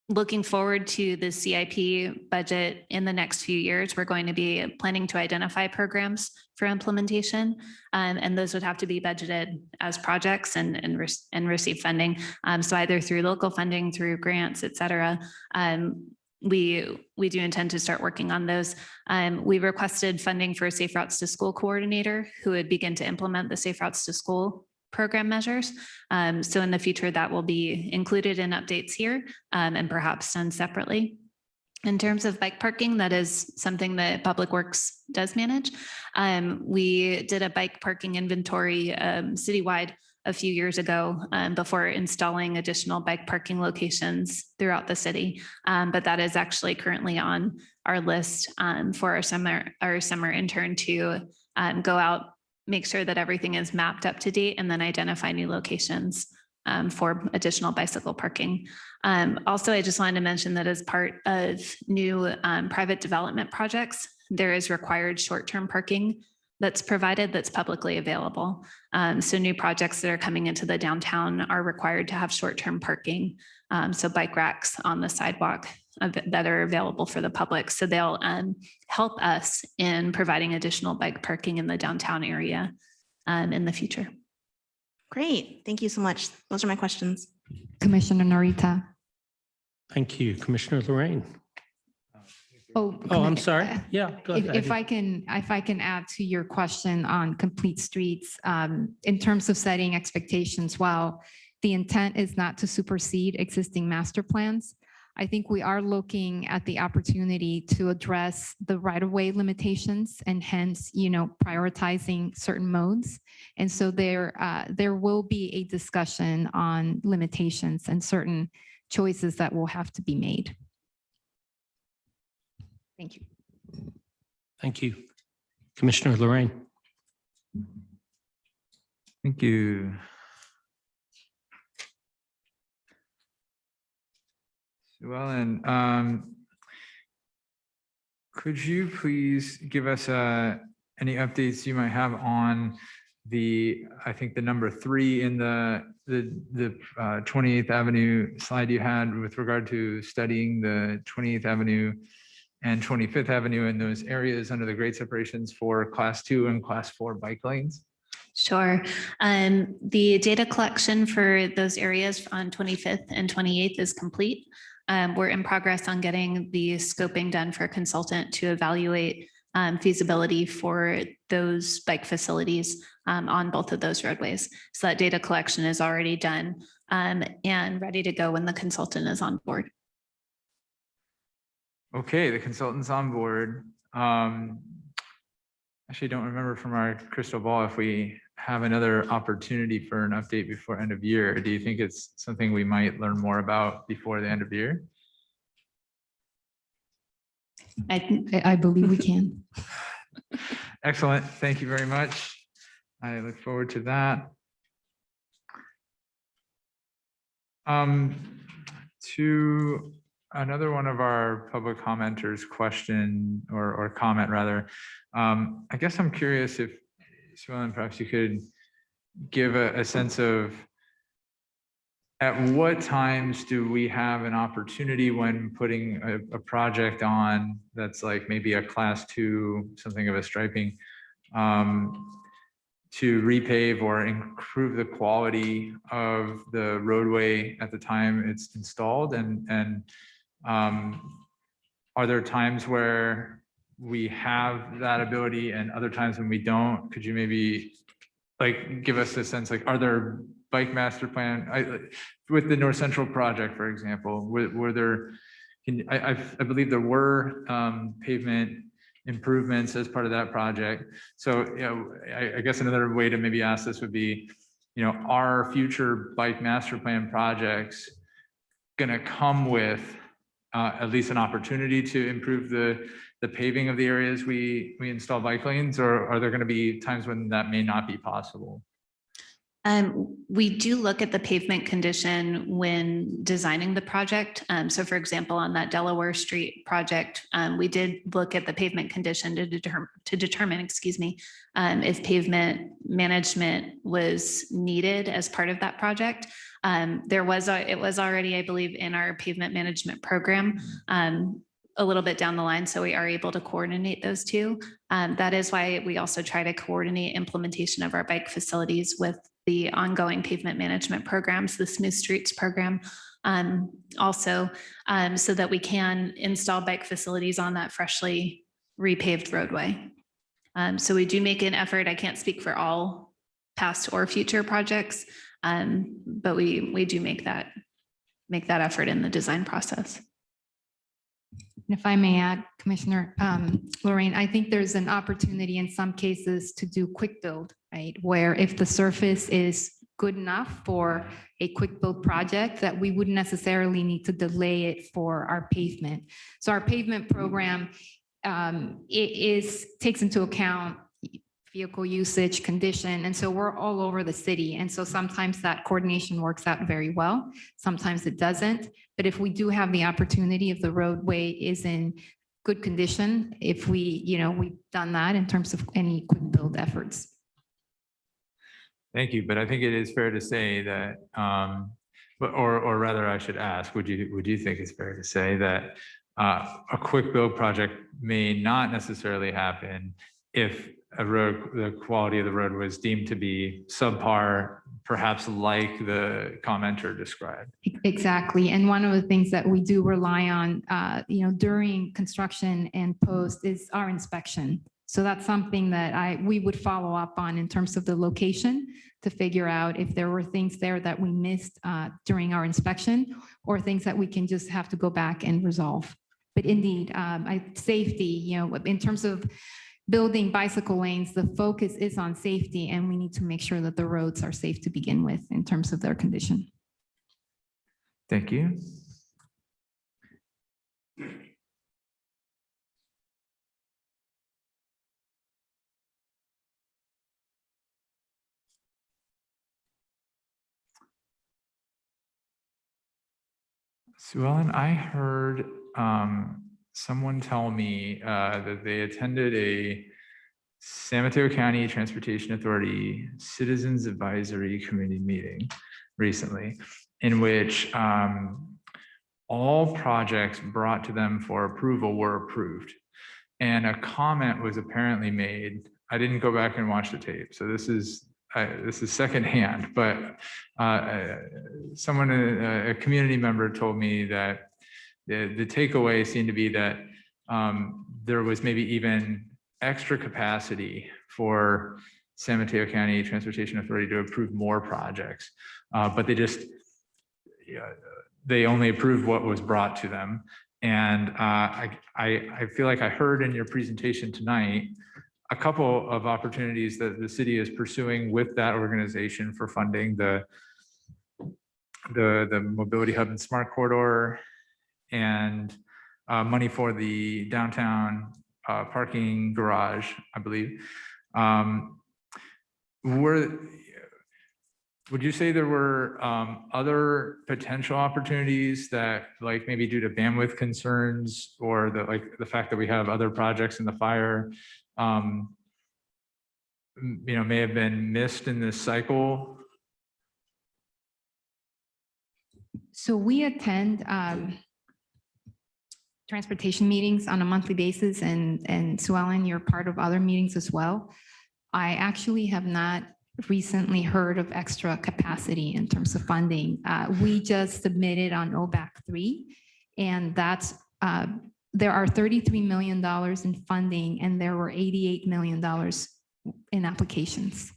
Looking forward to the CIP budget in the next few years, we're going to be planning to identify programs for implementation, and those would have to be budgeted as projects and receive funding. So either through local funding, through grants, et cetera. We do intend to start working on those. We requested funding for a Safe Routes to School coordinator who would begin to implement the Safe Routes to School program measures. So in the future, that will be included in updates here and perhaps done separately. In terms of bike parking, that is something that Public Works does manage. We did a bike parking inventory citywide a few years ago before installing additional bike parking locations throughout the city. But that is actually currently on our list for our summer intern to go out, make sure that everything is mapped up to date, and then identify new locations for additional bicycle parking. Also, I just wanted to mention that as part of new private development projects, there is required short-term parking that's provided that's publicly available. So new projects that are coming into the downtown are required to have short-term parking. So bike racks on the sidewalk that are available for the public. So they'll help us in providing additional bike parking in the downtown area in the future. Great, thank you so much. Those are my questions. Commissioner Norita. Thank you, Commissioner Lorraine. Oh, I'm sorry. Yeah, go ahead. If I can add to your question on complete streets, in terms of setting expectations, while the intent is not to supersede existing master plans, I think we are looking at the opportunity to address the right-of-way limitations and hence, prioritizing certain modes. And so there will be a discussion on limitations and certain choices that will have to be made. Thank you. Thank you. Commissioner Lorraine. Thank you. Sue Ellen, could you please give us a any updates you might have on I think the number 3 in the 28th Avenue slide you had with regard to studying the 28th Avenue and 25th Avenue in those areas under the grade separations for class 2 and class 4 bike lanes? Sure. The data collection for those areas on 25th and 28th is complete. We're in progress on getting the scoping done for a consultant to evaluate feasibility for those bike facilities on both of those roadways. So that data collection is already done and ready to go when the consultant is on board. Okay, the consultant's on board. Actually, don't remember from our crystal ball if we have another opportunity for an update before end of year. Do you think it's something we might learn more about before the end of the year? I believe we can. Excellent. Thank you very much. I look forward to that. To another one of our public commenters question or comment rather, I guess I'm curious if, Sue Ellen, perhaps you could give a sense of at what times do we have an opportunity when putting a project on that's like maybe a class 2, something of a striping, to repave or improve the quality of the roadway at the time it's installed? And are there times where we have that ability and other times when we don't? Could you maybe like give us a sense, like, are there bike master plan with the North Central project, for example, were there, I believe there were pavement improvements as part of that project. So, you know, I guess another way to maybe ask this would be, you know, are future bike master plan projects going to come with at least an opportunity to improve the paving of the areas we install bike lanes, or are there going to be times when that may not be possible? We do look at the pavement condition when designing the project. So for example, on that Delaware Street project, we did look at the pavement condition to determine, excuse me, if pavement management was needed as part of that project. It was already, I believe, in our pavement management program a little bit down the line. So we are able to coordinate those two. That is why we also try to coordinate implementation of our bike facilities with the ongoing pavement management programs, the Smooth Streets program, also, so that we can install bike facilities on that freshly repaved roadway. So we do make an effort. I can't speak for all past or future projects, but we do make that effort in the design process. If I may add, Commissioner Lorraine, I think there's an opportunity in some cases to do quick build, right? Where if the surface is good enough for a quick build project, that we wouldn't necessarily need to delay it for our pavement. So our pavement program takes into account vehicle usage, condition, and so we're all over the city. And so sometimes that coordination works out very well. Sometimes it doesn't. But if we do have the opportunity, if the roadway is in good condition, if we've done that in terms of any quick build efforts. Thank you, but I think it is fair to say that, or rather I should ask, would you think it's fair to say that a quick build project may not necessarily happen if the quality of the road was deemed to be subpar, perhaps like the commenter described? Exactly. And one of the things that we do rely on, during construction and post is our inspection. So that's something that we would follow up on in terms of the location to figure out if there were things there that we missed during our inspection or things that we can just have to go back and resolve. But indeed, safety, in terms of building bicycle lanes, the focus is on safety, and we need to make sure that the roads are safe to begin with in terms of their condition. Thank you. Sue Ellen, I heard someone tell me that they attended a San Mateo County Transportation Authority Citizens Advisory Committee meeting recently, in which all projects brought to them for approval were approved. And a comment was apparently made. I didn't go back and watch the tape, so this is secondhand, but someone, a community member told me that the takeaway seemed to be that there was maybe even extra capacity for San Mateo County Transportation Authority to approve more projects, but they only approved what was brought to them. And I feel like I heard in your presentation tonight a couple of opportunities that the city is pursuing with that organization for funding the mobility hub and smart corridor, and money for the downtown parking garage, I believe. Would you say there were other potential opportunities that, like, maybe due to bandwidth concerns or the fact that we have other projects in the fire, may have been missed in this cycle? So we attend transportation meetings on a monthly basis, and Sue Ellen, you're part of other meetings as well. I actually have not recently heard of extra capacity in terms of funding. We just submitted on OBAC 3, and that's there are $33 million in funding, and there were $88 million in applications.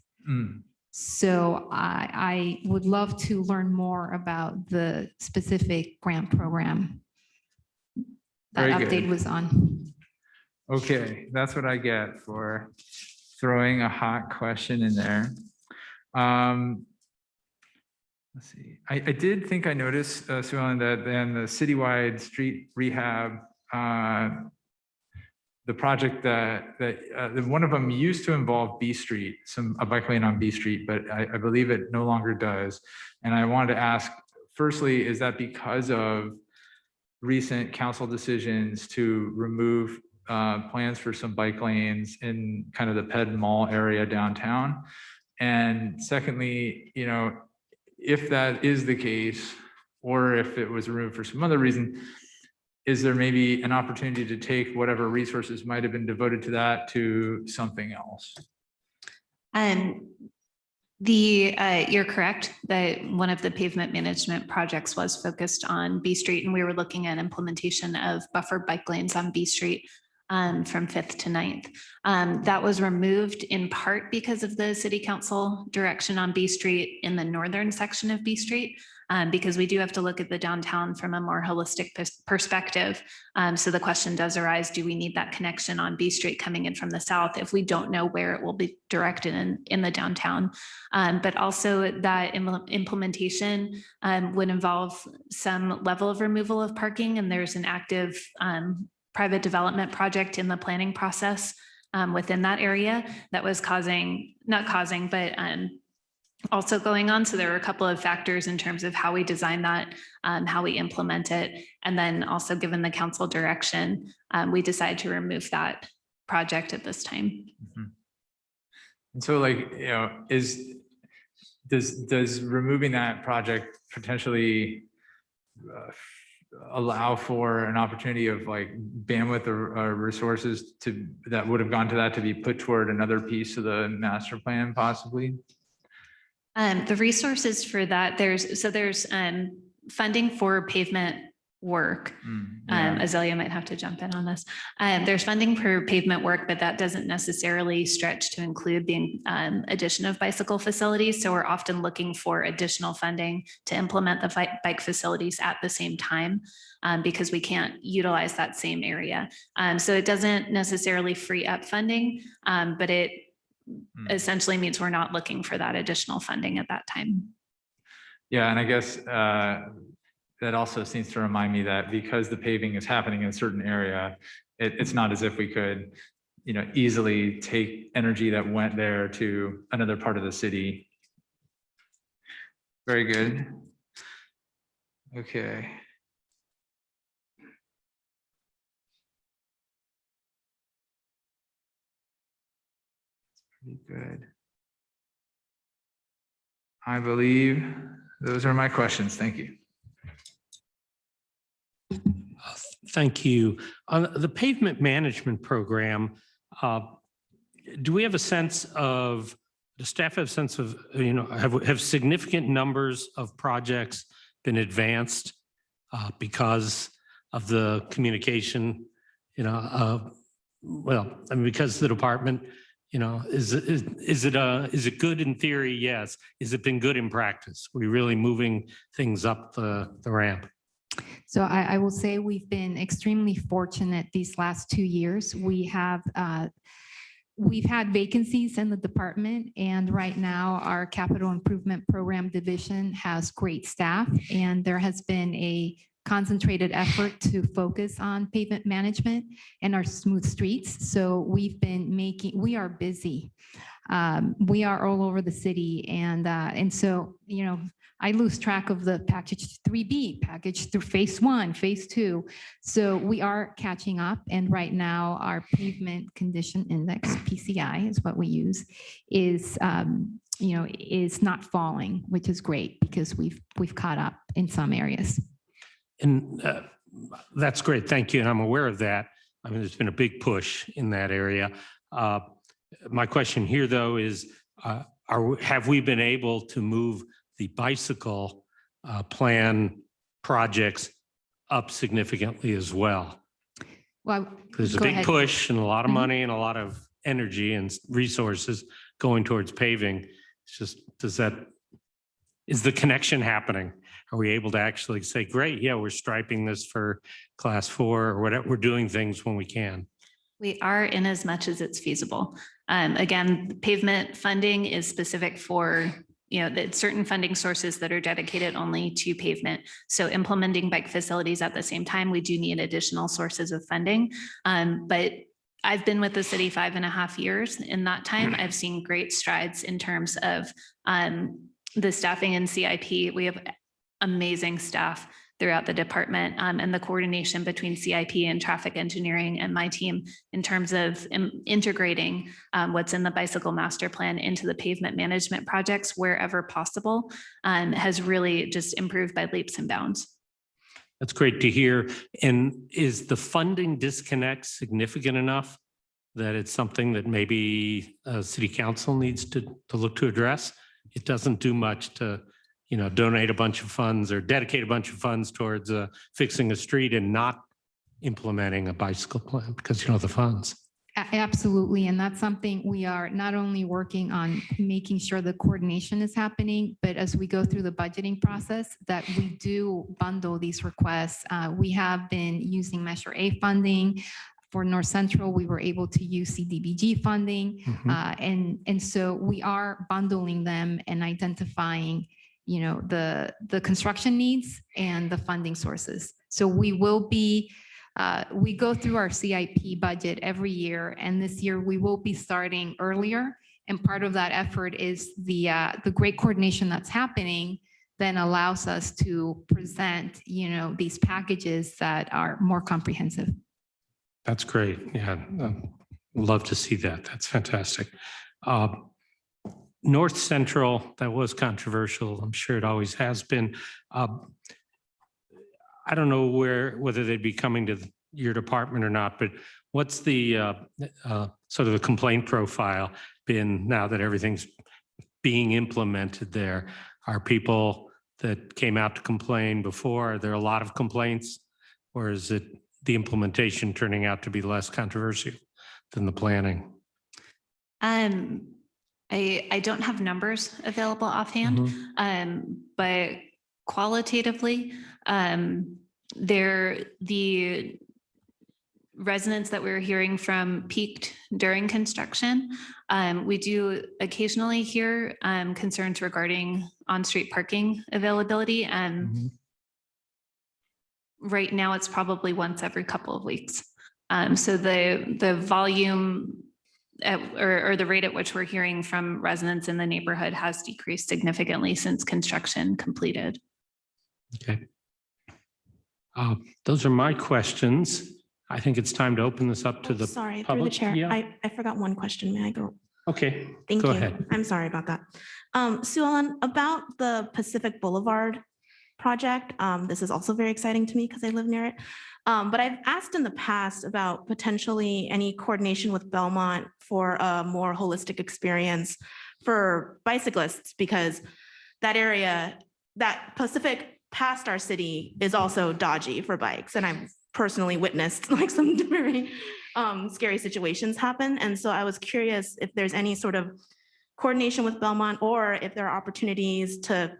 So I would love to learn more about the specific grant program that Very good. update was on. Okay, that's what I get for throwing a hot question in there. Let's see. I did think I noticed, Sue Ellen, that then the citywide street rehab, the project that one of them used to involve B Street, a bike lane on B Street, but I believe it no longer does. And I wanted to ask, firstly, is that because of recent council decisions to remove plans for some bike lanes in kind of the Ped Mall area downtown? And secondly, if that is the case, or if it was removed for some other reason, is there maybe an opportunity to take whatever resources might have been devoted to that to something else? You're correct that one of the pavement management projects was focused on B Street, and we were looking at implementation of buffer bike lanes on B Street from 5th to 9th. That was removed in part because of the city council direction on B Street in the northern section of B Street, because we do have to look at the downtown from a more holistic perspective. So the question does arise, do we need that connection on B Street coming in from the south if we don't know where it will be directed in the downtown? But also that implementation would involve some level of removal of parking, and there's an active private development project in the planning process within that area that was also going on. So there were a couple of factors in terms of how we design that, how we implement it. And then also given the council direction, we decided to remove that project at this time. And so does removing that project potentially allow for an opportunity of bandwidth or resources that would have gone to that to be put toward another piece of the master plan possibly? The resources for that, there's funding for pavement work. Azalea might have to jump in on this. There's funding for pavement work, but that doesn't necessarily stretch to include the addition of bicycle facilities. So we're often looking for additional funding to implement the bike facilities at the same time, because we can't utilize that same area. So it doesn't necessarily free up funding, but it essentially means we're not looking for that additional funding at that time. Yeah, and I guess that also seems to remind me that because the paving is happening in a certain area, it's not as if we could, easily take energy that went there to another part of the city. Very good. Okay. Pretty good. I believe those are my questions. Thank you. Thank you. On the pavement management program, do we have a sense of, does staff have a sense of, have significant numbers of projects been advanced because of the communication, well, I mean, because the department, is it good in theory? Yes. Is it been good in practice? We're really moving things up the ramp. So I will say we've been extremely fortunate these last 2 years. We've had vacancies in the department, and right now our capital improvement program division has great staff, and there has been a concentrated effort to focus on pavement management and our smooth streets. So we are busy. We are all over the city, and so, I lose track of the package 3B, package through phase 1, phase 2. So we are catching up. And right now our pavement condition index, PCI is what we use, is not falling, which is great because we've caught up in some areas. And that's great. Thank you. And I'm aware of that. I mean, there's been a big push in that area. My question here, though, is have we been able to move the bicycle plan projects up significantly as well? Well, there's a big push and a lot of money and a lot of energy and resources going towards paving. It's just, is the connection happening? Are we able to actually say, great, yeah, we're striping this for class 4 or whatever, we're doing things when we can? We are, in as much as it's feasible. Again, pavement funding is specific for certain funding sources that are dedicated only to pavement. So implementing bike facilities at the same time, we do need additional sources of funding. But I've been with the city 5.5 years. In that time, I've seen great strides in terms of the staffing and CIP. We have amazing staff throughout the department, and the coordination between CIP and traffic engineering and my team in terms of integrating what's in the bicycle master plan into the pavement management projects wherever possible has really just improved by leaps and bounds. That's great to hear. And is the funding disconnect significant enough that it's something that maybe city council needs to look to address? It doesn't do much to donate a bunch of funds or dedicate a bunch of funds towards fixing a street and not implementing a bicycle plan because the funds. Absolutely. And that's something we are not only working on making sure the coordination is happening, but as we go through the budgeting process, that we do bundle these requests. We have been using Measure A funding. For North Central, we were able to use CDBG funding. And so we are bundling them and identifying the construction needs and the funding sources. So we will be, we go through our CIP budget every year, and this year we will be starting earlier. And part of that effort is the great coordination that's happening then allows us to present, these packages that are more comprehensive. That's great. Yeah, love to see that. That's fantastic. North Central, that was controversial. I'm sure it always has been. I don't know whether they'd be coming to your department or not, but what's the sort of the complaint profile been now that everything's being implemented there? Are people that came out to complain before, are there a lot of complaints, or is it the implementation turning out to be less controversial than the planning? I don't have numbers available offhand, but qualitatively, the residents that we're hearing from peaked during construction. We do occasionally hear concerns regarding on-street parking availability, and right now it's probably once every couple of weeks. So the volume or the rate at which we're hearing from residents in the neighborhood has decreased significantly since construction completed. Okay. Those are my questions. I think it's time to open this up to the sorry, public. through the chair. Yeah. I forgot one question. May I go? Okay, Thank go you. ahead. I'm sorry about that. Sue Ellen, about the Pacific Boulevard project, this is also very exciting to me because I live near it. But I've asked in the past about potentially any coordination with Belmont for a more holistic experience for bicyclists, because that area, that Pacific past our city is also dodgy for bikes. And I've personally witnessed like some very scary situations happen. And so I was curious if there's any sort of coordination with Belmont, or if there are opportunities to,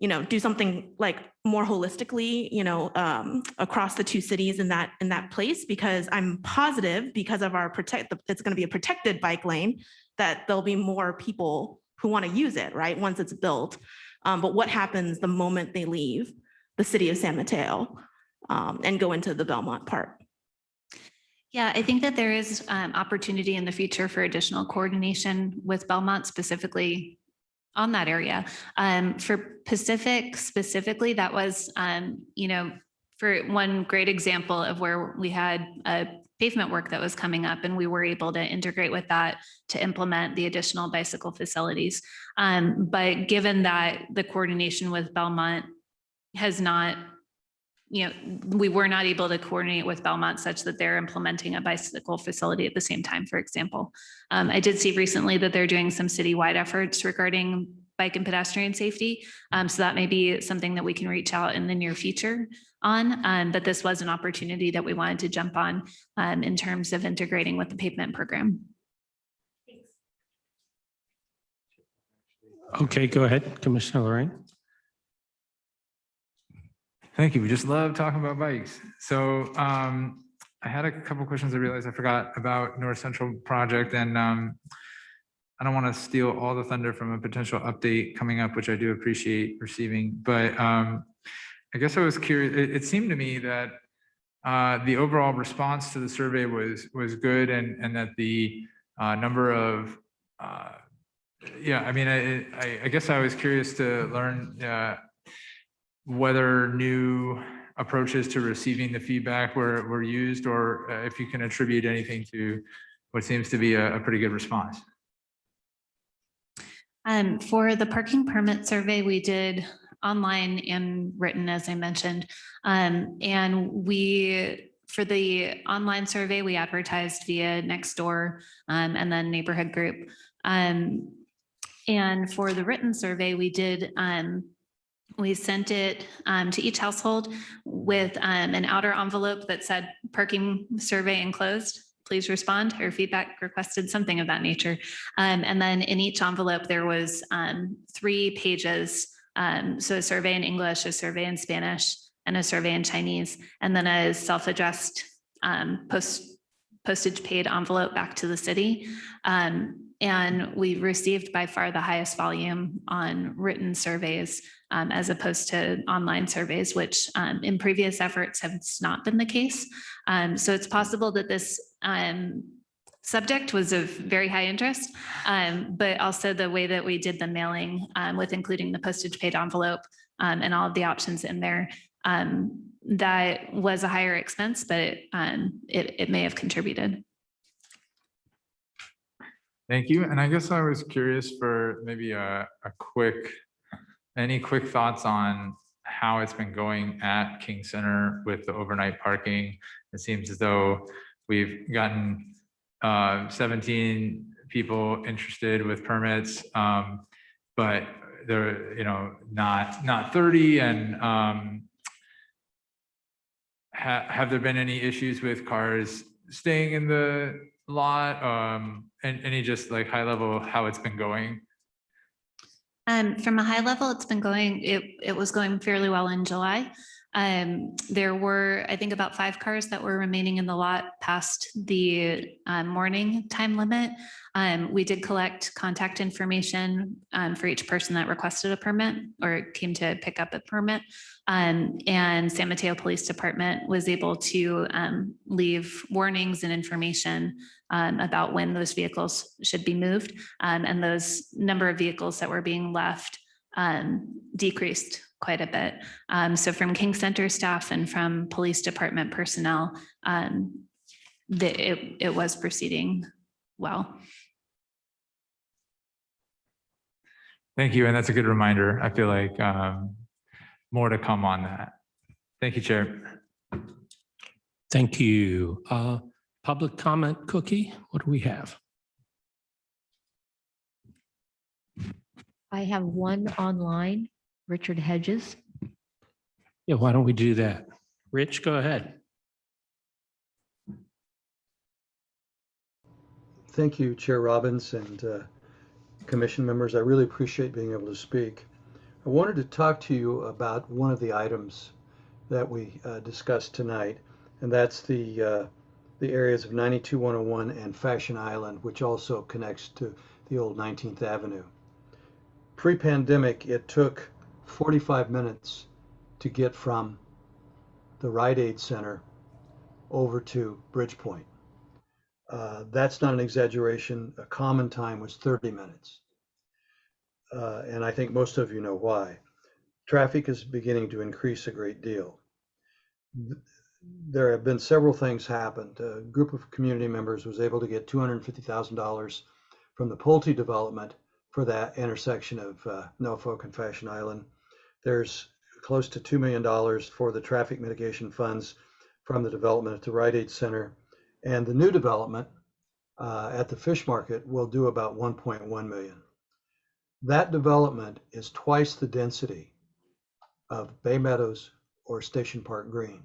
do something like more holistically, across the two cities in that place, because I'm positive because of our it's going to be a protected bike lane, that there'll be more people who want to use it, right? Once it's built. But what happens the moment they leave the city of San Mateo and go into the Belmont part? Yeah, I think that there is opportunity in the future for additional coordination with Belmont, specifically on that area. For Pacific specifically, that was, for one great example of where we had a pavement work that was coming up, and we were able to integrate with that to implement the additional bicycle facilities. But given that the coordination with Belmont has not, we were not able to coordinate with Belmont such that they're implementing a bicycle facility at the same time, for example. I did see recently that they're doing some citywide efforts regarding bike and pedestrian safety. So that may be something that we can reach out in the near future on. But this was an opportunity that we wanted to jump on in terms of integrating with the pavement program. Okay, go ahead, Commissioner Lorraine. Thank you. We just love talking about bikes. So I had a couple questions I realized I forgot about North Central project, and I don't want to steal all the thunder from a potential update coming up, which I do appreciate receiving. But I guess I was curious. It seemed to me that the overall response to the survey was good, and that the number of I guess I was curious to learn whether new approaches to receiving the feedback were used, or if you can attribute anything to what seems to be a pretty good response. For the parking permit survey, we did online and written, as I mentioned. And for the online survey, we advertised via Nextdoor and then Neighborhood Group. And for the written survey, we did, we sent it to each household with an outer envelope that said parking survey enclosed. Please respond, or feedback requested, something of that nature. And then in each envelope, there was 3 pages. So a survey in English, a survey in Spanish, and a survey in Chinese, and then a self-addressed postage paid envelope back to the city. And we received by far the highest volume on written surveys as opposed to online surveys, which in previous efforts have not been the case. So it's possible that this subject was of very high interest, but also the way that we did the mailing with including the postage paid envelope and all of the options in there, that was a higher expense, but it may have contributed. Thank you. And I guess I was curious for maybe any quick thoughts on how it's been going at King Center with the overnight parking. It seems as though we've gotten 17 people interested with permits, but they're not 30. And have there been any issues with cars staying in the lot? And any just like high level how it's been going? From a high level, it's been going, it was going fairly well in July. There were, I think, about 5 cars that were remaining in the lot past the morning time limit. We did collect contact information for each person that requested a permit or came to pick up a permit. And San Mateo Police Department was able to leave warnings and information about when those vehicles should be moved. And those number of vehicles that were being left decreased quite a bit. So from King Center staff and from police department personnel, it was proceeding well. Thank you. And that's a good reminder. I feel like more to come on that. Thank you, Chair. Thank you. Public comment, Cookie, what do we have? I have one online, Richard Hedges. Yeah, why don't we do that? Rich, go ahead. Thank you, Chair Robbins and commission members. I really appreciate being able to speak. I wanted to talk to you about one of the items that we discussed tonight, and that's the areas of 92101 and Fashion Island, which also connects to the old 19th Avenue. Pre-pandemic, it took 45 minutes to get from the Rite Aid Center over to Bridgepoint. That's not an exaggeration. A common time was 30 minutes. And I think most of you know why. Traffic is beginning to increase a great deal. There have been several things happened. A group of community members was able to get $250,000 from the Pulte development for that intersection of Norfolk and Fashion Island. There's close to $2 million for the traffic mitigation funds from the development at the Rite Aid Center. And the new development at the fish market will do about 1.1 million. That development is twice the density of Bay Meadows or Station Park Green.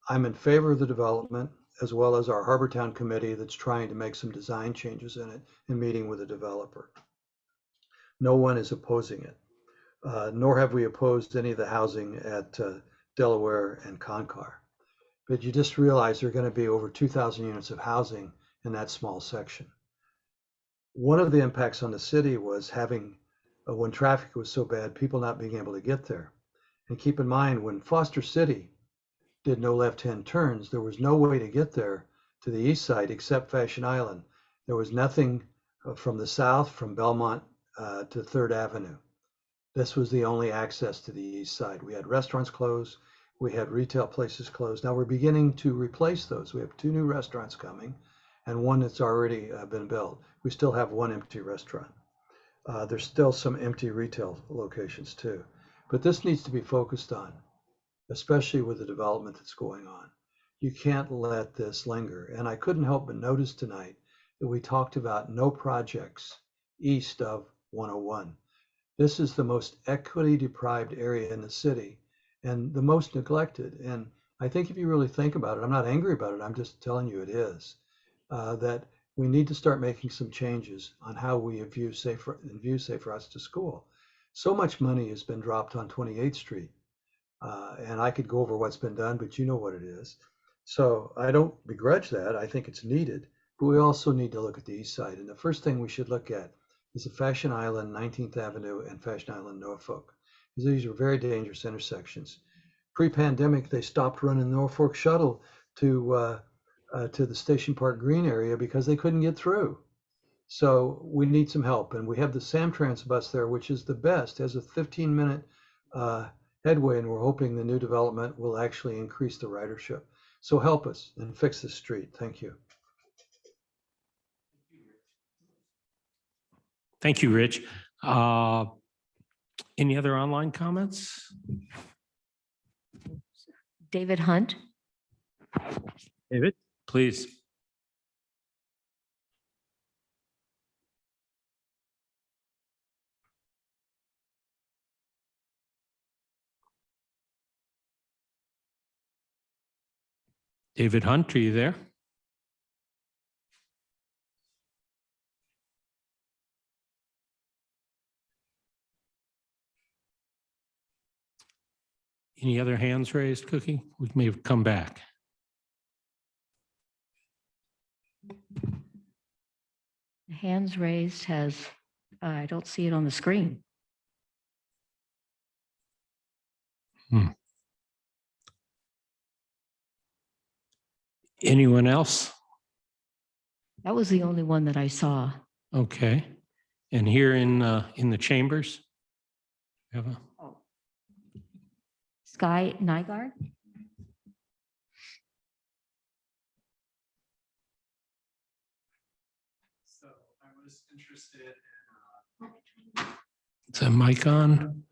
I'm in favor of the development, as well as our Harbortown committee that's trying to make some design changes in it and meeting with the developer. No one is opposing it, nor have we opposed any of the housing at Delaware and Concar. But you just realize there are going to be over 2,000 units of housing in that small section. One of the impacts on the city was having, when traffic was so bad, people not being able to get there. And keep in mind, when Foster City did no left-hand turns, there was no way to get there to the east side except Fashion Island. There was nothing from the south, from Belmont to 3rd Avenue. This was the only access to the east side. We had restaurants closed, we had retail places closed. Now we're beginning to replace those. We have 2 new restaurants coming and one that's already been built. We still have 1 empty restaurant. There's still some empty retail locations too. But this needs to be focused on, especially with the development that's going on. You can't let this linger. And I couldn't help but notice tonight that we talked about no projects east of 101. This is the most equity deprived area in the city and the most neglected. And I think if you really think about it, I'm not angry about it, I'm just telling you it is, that we need to start making some changes on how we view Safe Routes to School. So much money has been dropped on 28th Street. And I could go over what's been done, but you know what it is. So I don't begrudge that. I think it's needed, but we also need to look at the east side. And the first thing we should look at is the Fashion Island, 19th Avenue and Fashion Island, Norfolk. Because these are very dangerous intersections. Pre-pandemic, they stopped running the Norfolk shuttle to the Station Park Green area because they couldn't get through. So we need some help. And we have the Samtrans bus there, which is the best, has a 15-minute headway, and we're hoping the new development will actually increase the ridership. So help us and fix this street. Thank you. Thank you, Rich. Any other online comments? David Hunt. David, please. David Hunt, are you there? Any other hands raised, Cookie? We may have come back. Hands raised has, I don't see it on the screen. Anyone else? That was the only one that I saw. Okay. And here in the chambers? We have a- Sky Nygaard. So I was interested in Is that mic on?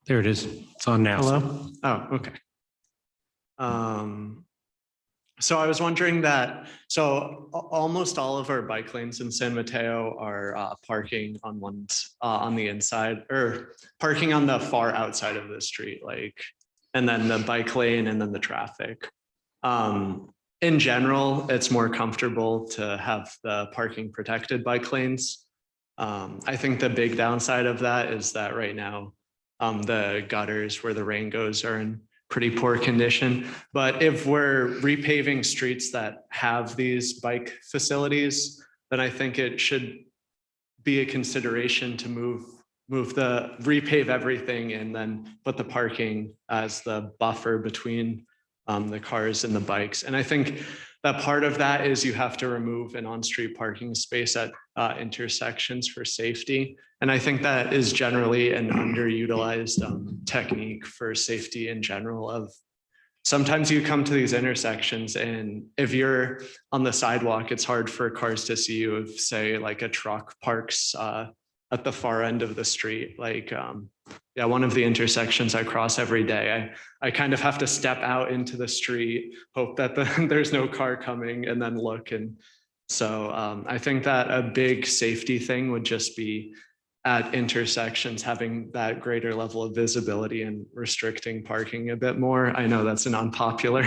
There it is. It's on now. Hello? Oh, okay. So I was wondering that, so almost all of our bike lanes in San Mateo are parking on on the inside, or parking on the far outside of the street, like, and then the bike lane and then the traffic. In general, it's more comfortable to have the parking protected bike lanes. I think the big downside of that is that right now, the gutters where the rain goes are in pretty poor condition. But if we're repaving streets that have these bike facilities, then I think it should be a consideration to repave everything and then put the parking as the buffer between the cars and the bikes. And I think that part of that is you have to remove an on-street parking space at intersections for safety. And I think that is generally an underutilized technique for safety in general. Of sometimes you come to these intersections and if you're on the sidewalk, it's hard for cars to see you if, say, like a truck parks at the far end of the street. Like, yeah, one of the intersections I cross every day, I kind of have to step out into the street, hope that there's no car coming, and then look. And so I think that a big safety thing would just be at intersections, having that greater level of visibility and restricting parking a bit more. I know that's an unpopular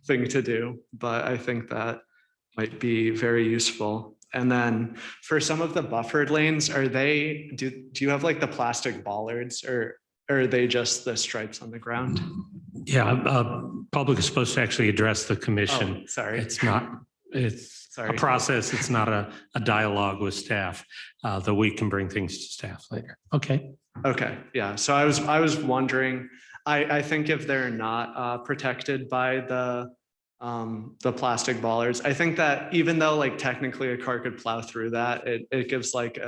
thing to do, but I think that might be very useful. And then for some of the buffered lanes, do you have like the plastic bollards, or are they just the stripes on the ground? Yeah, public is supposed to actually address the commission. Oh, sorry. It's a process. It's not a dialogue with staff, though we can bring things to staff later. Okay. Okay, yeah. So I was wondering, I think if they're not protected by the plastic bollards, I think that even though like technically a car could plow through that, it gives like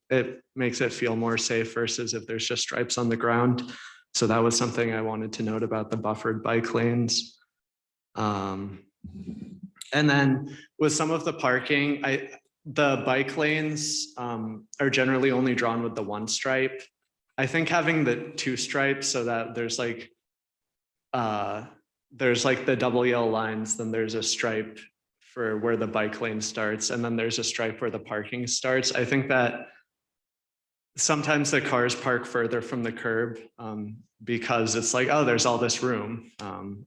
it makes it feel more safe versus if there's just stripes on the ground. So that was something I wanted to note about the buffered bike lanes. And then with some of the parking, the bike lanes are generally only drawn with the one stripe. I think having the two stripes so that there's like the double yellow lines, then there's a stripe for where the bike lane starts, and then there's a stripe where the parking starts. I think that sometimes the cars park further from the curb because it's like, oh, there's all this room.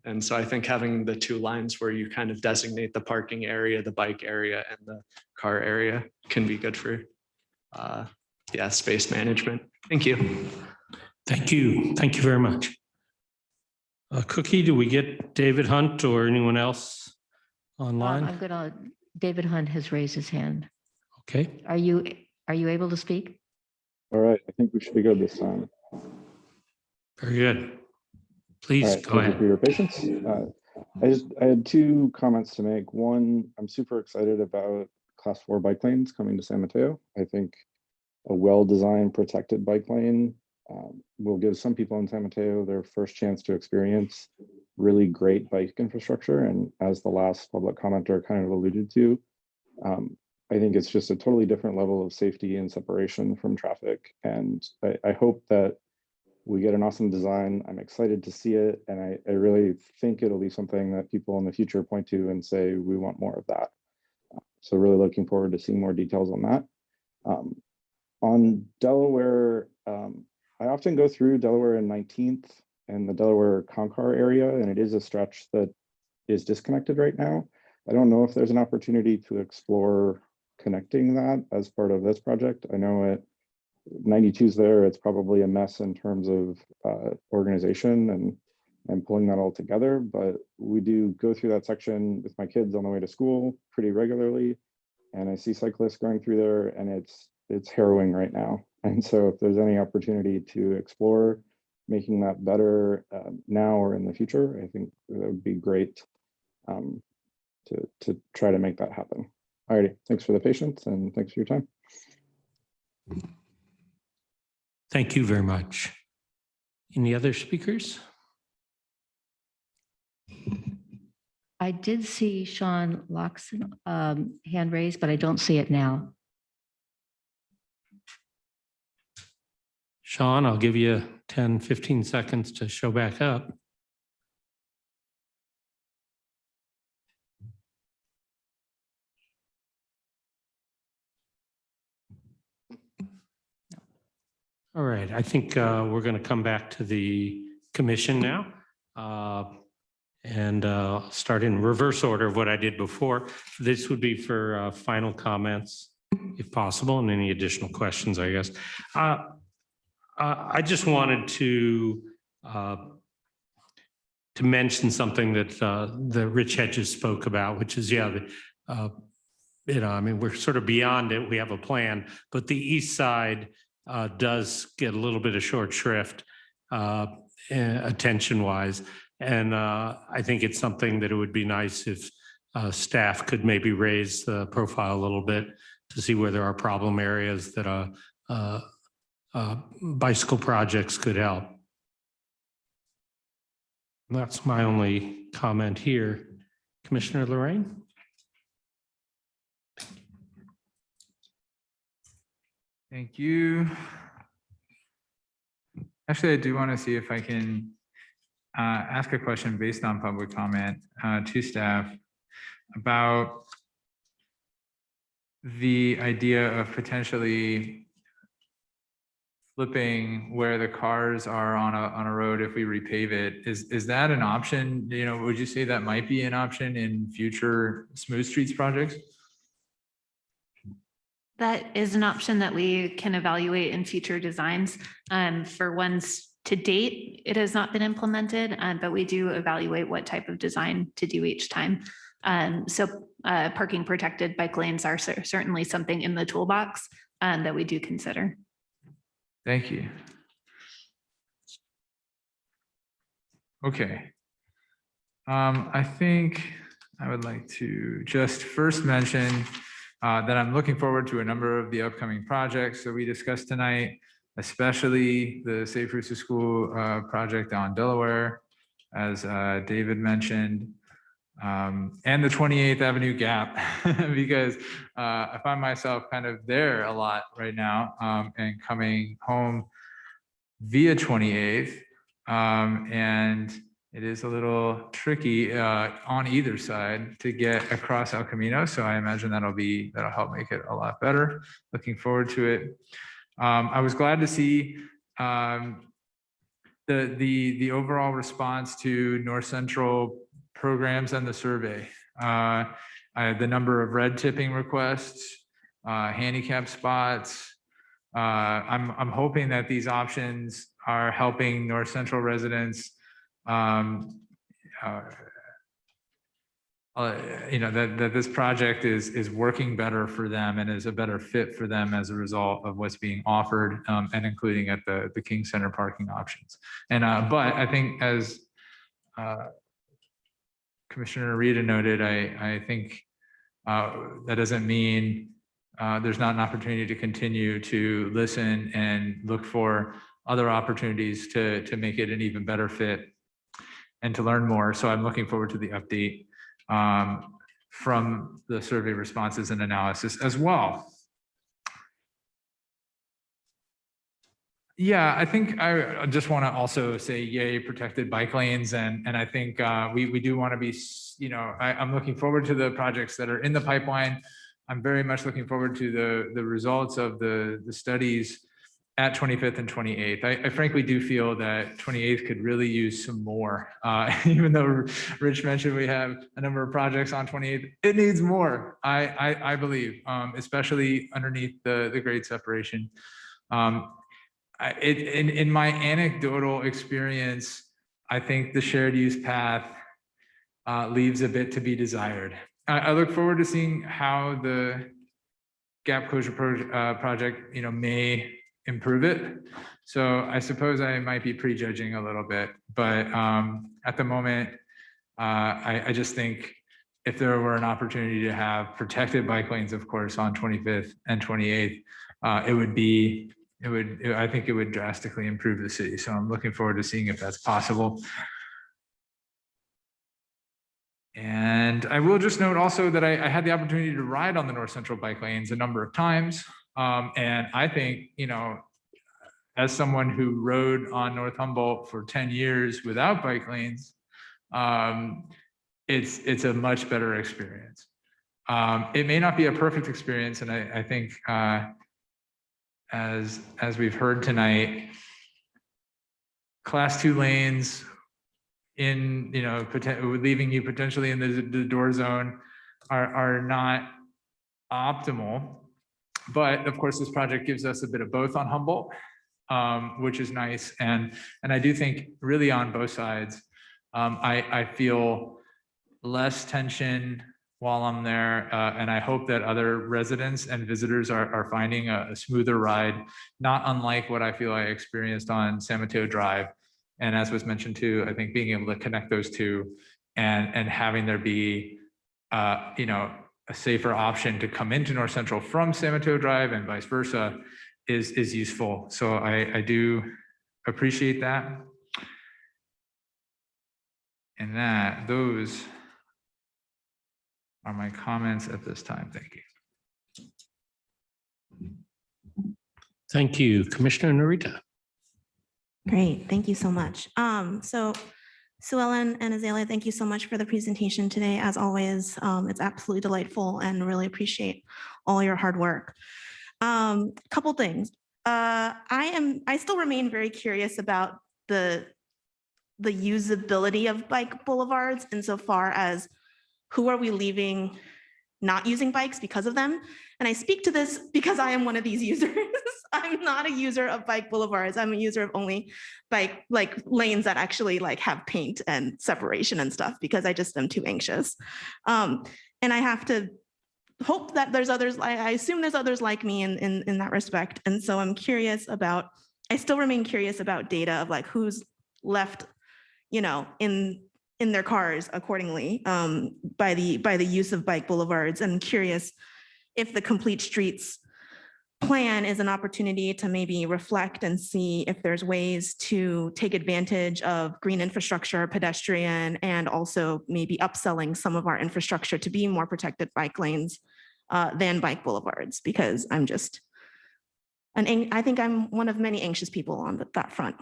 And so I think having the two lines where you kind of designate the parking area, the bike area, and the car area can be good for space management. Thank you. Thank you. Thank you very much. Cookie, do we get David Hunt or anyone else online? David Hunt has raised his hand. Okay. Are you able to speak? All right, I think we should be good this time. Very good. Please All right, go ahead. thank you for your patience. I had two comments to make. One, I'm super excited about Class 4 bike lanes coming to San Mateo. I think a well-designed, protected bike lane will give some people in San Mateo their first chance to experience really great bike infrastructure. And as the last public commenter kind of alluded to, I think it's just a totally different level of safety and separation from traffic. And I hope that we get an awesome design. I'm excited to see it. And I really think it'll be something that people in the future point to and say, we want more of that. So really looking forward to seeing more details on that. On Delaware, I often go through Delaware and 19th and the Delaware Concar area, and it is a stretch that is disconnected right now. I don't know if there's an opportunity to explore connecting that as part of this project. I know at 92's there, it's probably a mess in terms of organization and pulling that all together, but we do go through that section with my kids on the way to school pretty regularly. And I see cyclists going through there, and it's harrowing right now. And so if there's any opportunity to explore making that better now or in the future, I think that would be great to try to make that happen. All righty, thanks for the patience and thanks for your time. Thank you very much. Any other speakers? I did see Sean Loxton hand raised, but I don't see it now. Sean, I'll give you 10, 15 seconds to show back up. All right, I think we're going to come back to the commission now. And start in reverse order of what I did before. This would be for final comments, if possible, and any additional questions, I guess. I just wanted to mention something that Rich Hedges spoke about, which is, yeah, I mean, we're sort of beyond it. We have a plan, but the east side does get a little bit of short shrift attention-wise. And I think it's something that it would be nice if staff could maybe raise the profile a little bit to see where there are problem areas that bicycle projects could help. That's my only comment here. Commissioner Lorraine? Thank you. Actually, I do want to see if I can ask a question based on public comment to staff about the idea of potentially flipping where the cars are on a road if we repave it. Is that an option? You know, would you say that might be an option in future smooth streets projects? That is an option that we can evaluate in future designs. For ones to date, it has not been implemented, but we do evaluate what type of design to do each time. So parking protected bike lanes are certainly something in the toolbox that we do consider. Thank you. Okay. I think I would like to just first mention that I'm looking forward to a number of the upcoming projects that we discussed tonight, especially the Safe Routes to School project on Delaware, as David mentioned, and the 28th Avenue Gap, because I find myself kind of there a lot right now and coming home via 28th. And it is a little tricky on either side to get across El Camino. So I imagine that'll help make it a lot better. Looking forward to it. I was glad to see the overall response to North Central programs and the survey. The number of red tipping requests, handicap spots. I'm hoping that these options are helping North Central residents that this project is working better for them and is a better fit for them as a result of what's being offered and including at the King Center parking options. And but I think as Commissioner Rita noted, I think that doesn't mean there's not an opportunity to continue to listen and look for other opportunities to make it an even better fit and to learn more. So I'm looking forward to the update from the survey responses and analysis as well. Yeah, I think I just want to also say yay protected bike lanes. And I think we do want to be, I'm looking forward to the projects that are in the pipeline. I'm very much looking forward to the results of the studies at 25th and 28th. I frankly do feel that 28th could really use some more. Even though Rich mentioned we have a number of projects on 28th, it needs more, I believe, especially underneath the grade separation. In my anecdotal experience, I think the shared use path leaves a bit to be desired. I look forward to seeing how the gap closure project, may improve it. So I suppose I might be prejudging a little bit, but at the moment, I just think if there were an opportunity to have protected bike lanes, of course, on 25th and 28th, I think it would drastically improve the city. So I'm looking forward to seeing if that's possible. And I will just note also that I had the opportunity to ride on the North Central bike lanes a number of times. And I think, as someone who rode on North Humboldt for 10 years without bike lanes, it's a much better experience. It may not be a perfect experience, and I think as we've heard tonight, class 2 lanes in, leaving you potentially in the door zone are not optimal. But of course, this project gives us a bit of both on Humboldt, which is nice. And I do think really on both sides, I feel less tension while I'm there. And I hope that other residents and visitors are finding a smoother ride, not unlike what I feel I experienced on San Mateo Drive. And as was mentioned too, I think being able to connect those two and having there be, a safer option to come into North Central from San Mateo Drive and vice versa is useful. So I do appreciate that. And those are my comments at this time. Thank you. Thank you, Commissioner Narita. Great, thank you so much. So Sue Ellen and Azalea, thank you so much for the presentation today. As always, it's absolutely delightful and really appreciate all your hard work. Couple things. I still remain very curious about the usability of bike boulevards insofar as who are we leaving not using bikes because of them? And I speak to this because I am one of these users. I'm not a user of bike boulevards. I'm a user of only bike lanes that actually have paint and separation and stuff because I just am too anxious. And I have to hope that there's others. I assume there's others like me in that respect. And so I'm curious about, I still remain curious about data of who's left, in their cars accordingly by the use of bike boulevards. And curious if the Complete Streets plan is an opportunity to maybe reflect and see if there's ways to take advantage of green infrastructure, pedestrian, and also maybe upselling some of our infrastructure to be more protected bike lanes than bike boulevards, because I think I'm one of many anxious people on that front.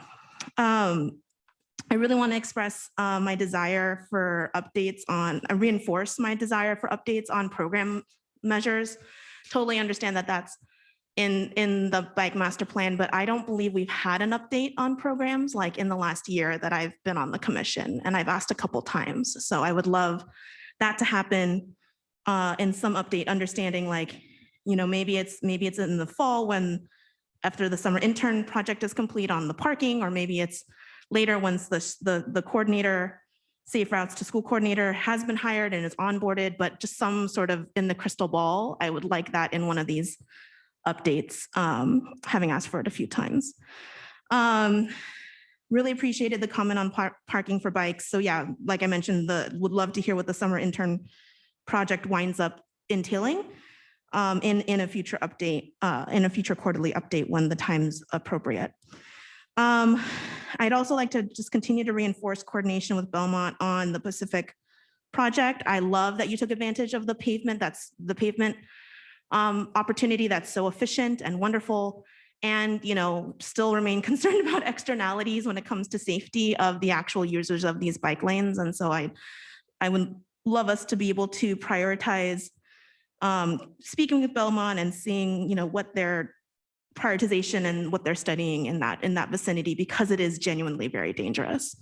I really want to express my desire for updates on, reinforce my desire for updates on program measures. Totally understand that that's in the bike master plan, but I don't believe we've had an update on programs in the last year that I've been on the commission, and I've asked a couple times. So I would love that to happen in some update, understanding maybe it's in the fall when after the summer intern project is complete on the parking, or maybe it's later once the coordinator, Safe Routes to School coordinator has been hired and is onboarded, but just some sort of in the crystal ball. I would like that in one of these updates, having asked for it a few times. Really appreciated the comment on parking for bikes. So yeah, like I mentioned, would love to hear what the summer intern project winds up entailing in a future update, in a future quarterly update when the time's appropriate. I'd also like to just continue to reinforce coordination with Belmont on the Pacific project. I love that you took advantage of the pavement. That's the pavement opportunity that's so efficient and wonderful, and still remain concerned about externalities when it comes to safety of the actual users of these bike lanes. And so I would love us to be able to prioritize speaking with Belmont and seeing what their prioritization and what they're studying in that vicinity, because it is genuinely very dangerous.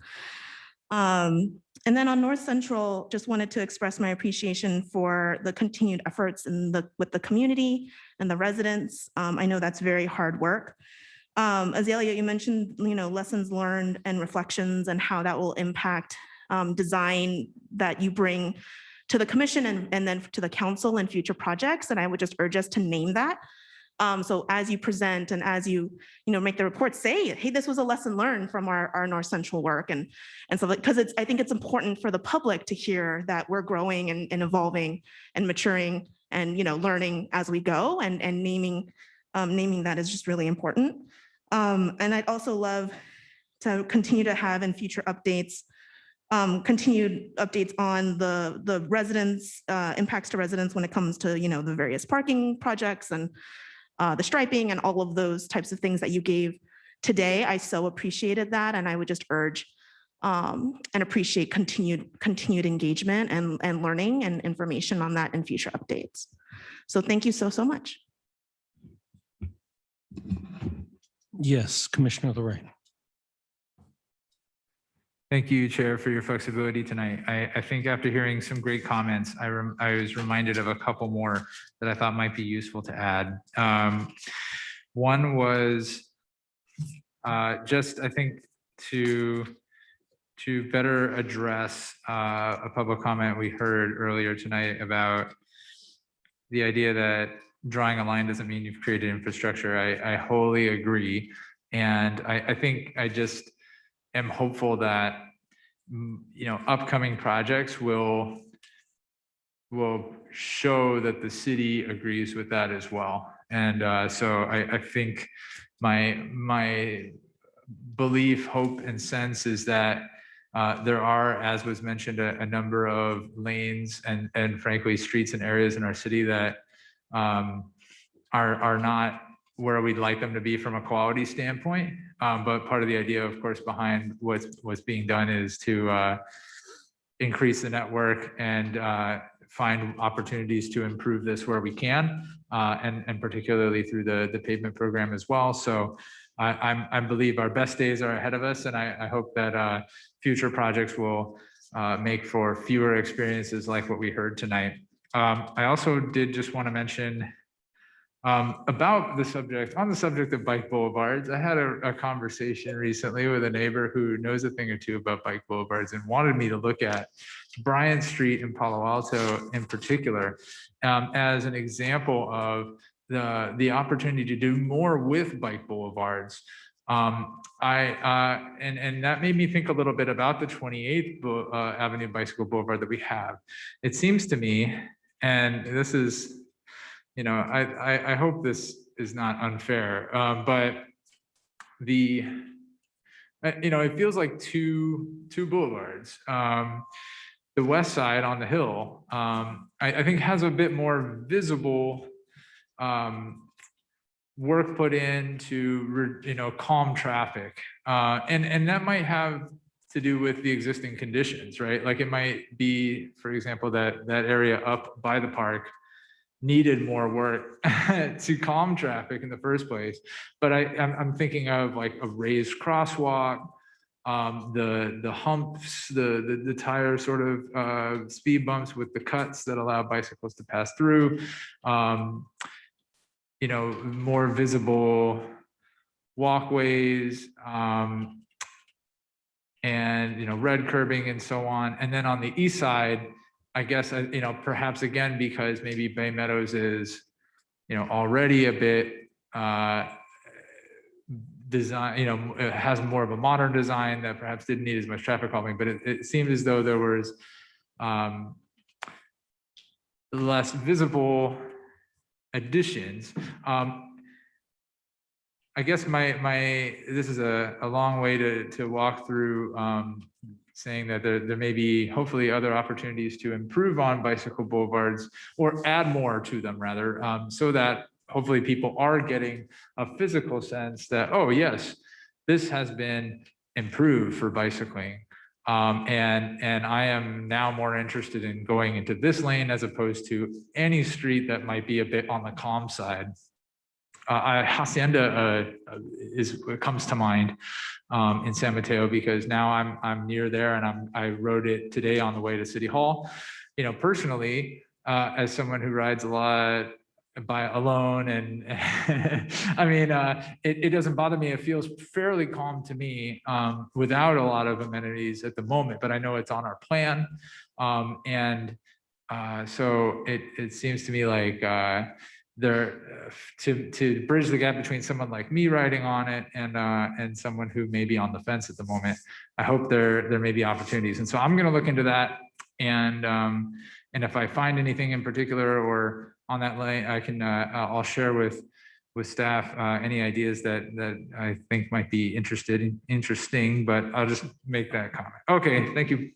And then on North Central, just wanted to express my appreciation for the continued efforts with the community and the residents. I know that's very hard work. Azalea, you mentioned lessons learned and reflections and how that will impact design that you bring to the commission and then to the council and future projects. And I would just urge us to name that. So as you present and as you make the report, say, hey, this was a lesson learned from our North Central work. And so because I think it's important for the public to hear that we're growing and evolving and maturing and learning as we go, and naming that is just really important. And I'd also love to continue to have in future updates, continued updates on the residents, impacts to residents when it comes to the various parking projects and the striping and all of those types of things that you gave today. I so appreciated that, and I would just urge and appreciate continued engagement and learning and information on that in future updates. So thank you so much. Yes, Commissioner Lorraine. Thank you, Chair, for your flexibility tonight. I think after hearing some great comments, I was reminded of a couple more that I thought might be useful to add. One was just, I think, to better address a public comment we heard earlier tonight about the idea that drawing a line doesn't mean you've created infrastructure. I wholly agree. And I think I just am hopeful that, upcoming projects will show that the city agrees with that as well. And so I think my belief, hope, and sense is that there are, as was mentioned, a number of lanes and frankly, streets and areas in our city that are not where we'd like them to be from a quality standpoint. But part of the idea, of course, behind what's being done is to increase the network and find opportunities to improve this where we can, and particularly through the pavement program as well. So I believe our best days are ahead of us, and I hope that future projects will make for fewer experiences like what we heard tonight. I also did just want to mention about the subject, on the subject of bike boulevards. I had a conversation recently with a neighbor who knows a thing or two about bike boulevards and wanted me to look at Bryant Street in Palo Alto in particular as an example of the opportunity to do more with bike boulevards. And that made me think a little bit about the 28th Avenue Bicycle Boulevard that we have. It seems to me, and this is, I hope this is not unfair, but it feels like two boulevards. The west side on the hill, I think has a bit more visible work put in to calm traffic, and that might have to do with the existing conditions, right? Like it might be, for example, that area up by the park needed more work to calm traffic in the first place. But I'm thinking of like a raised crosswalk, the humps, the tire sort of speed bumps with the cuts that allow bicycles to pass through, more visible walkways, and red curbing and so on. And then on the east side, I guess, perhaps again, because maybe Bay Meadows is, already a bit design, it has more of a modern design that perhaps didn't need as much traffic calming, but it seemed as though there was less visible additions. I guess this is a long way to walk through saying that there may be hopefully other opportunities to improve on bicycle boulevards or add more to them rather, so that hopefully people are getting a physical sense that, oh yes, this has been improved for bicycling. And I am now more interested in going into this lane as opposed to any street that might be a bit on the calm side. Hacienda comes to mind in San Mateo, because now I'm near there, and I rode it today on the way to City Hall. Personally, as someone who rides a lot alone, and I mean, it doesn't bother me. It feels fairly calm to me without a lot of amenities at the moment, but I know it's on our plan, and so it seems to me like to bridge the gap between someone like me riding on it and someone who may be on the fence at the moment. I hope there may be opportunities, and so I'm going to look into that, and if I find anything in particular or on that lane, I can I'll share with staff any ideas that I think might be interesting, but I'll just make that comment. Okay, thank you.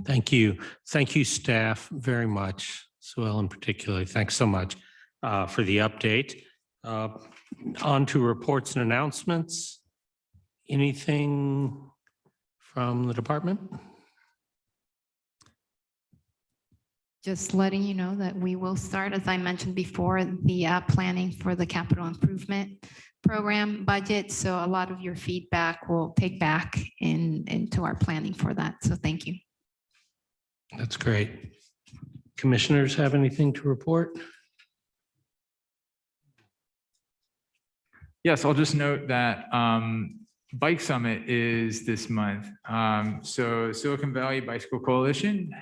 Thank you. Thank you, staff, very much. Sue Ellen particularly, thanks so much for the update. On to reports and announcements. Anything from the department? Just letting you know that we will start, as I mentioned before, the planning for the capital improvement program budget. So a lot of your feedback will take back into our planning for that. So thank you. That's great. Commissioners have anything to report? Yes, I'll just note that Bike Summit is this month. So Silicon Valley Bicycle Coalition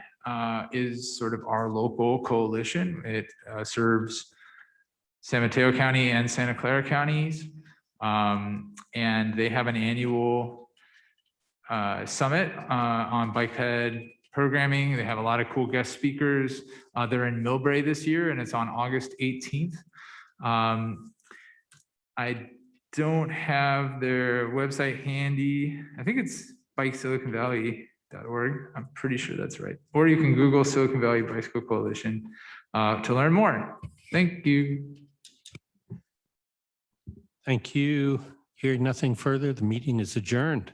is sort of our local coalition. It serves San Mateo County and Santa Clara counties. And they have an annual summit on biped programming. They have a lot of cool guest speakers. They're in Millbrae this year, and it's on August 18th. I don't have their website handy. I think it's bikesiliconvalley.org. I'm pretty sure that's right. Or you can Google Silicon Valley Bicycle Coalition to learn more. Thank you. Thank you. Hearing nothing further, the meeting is adjourned.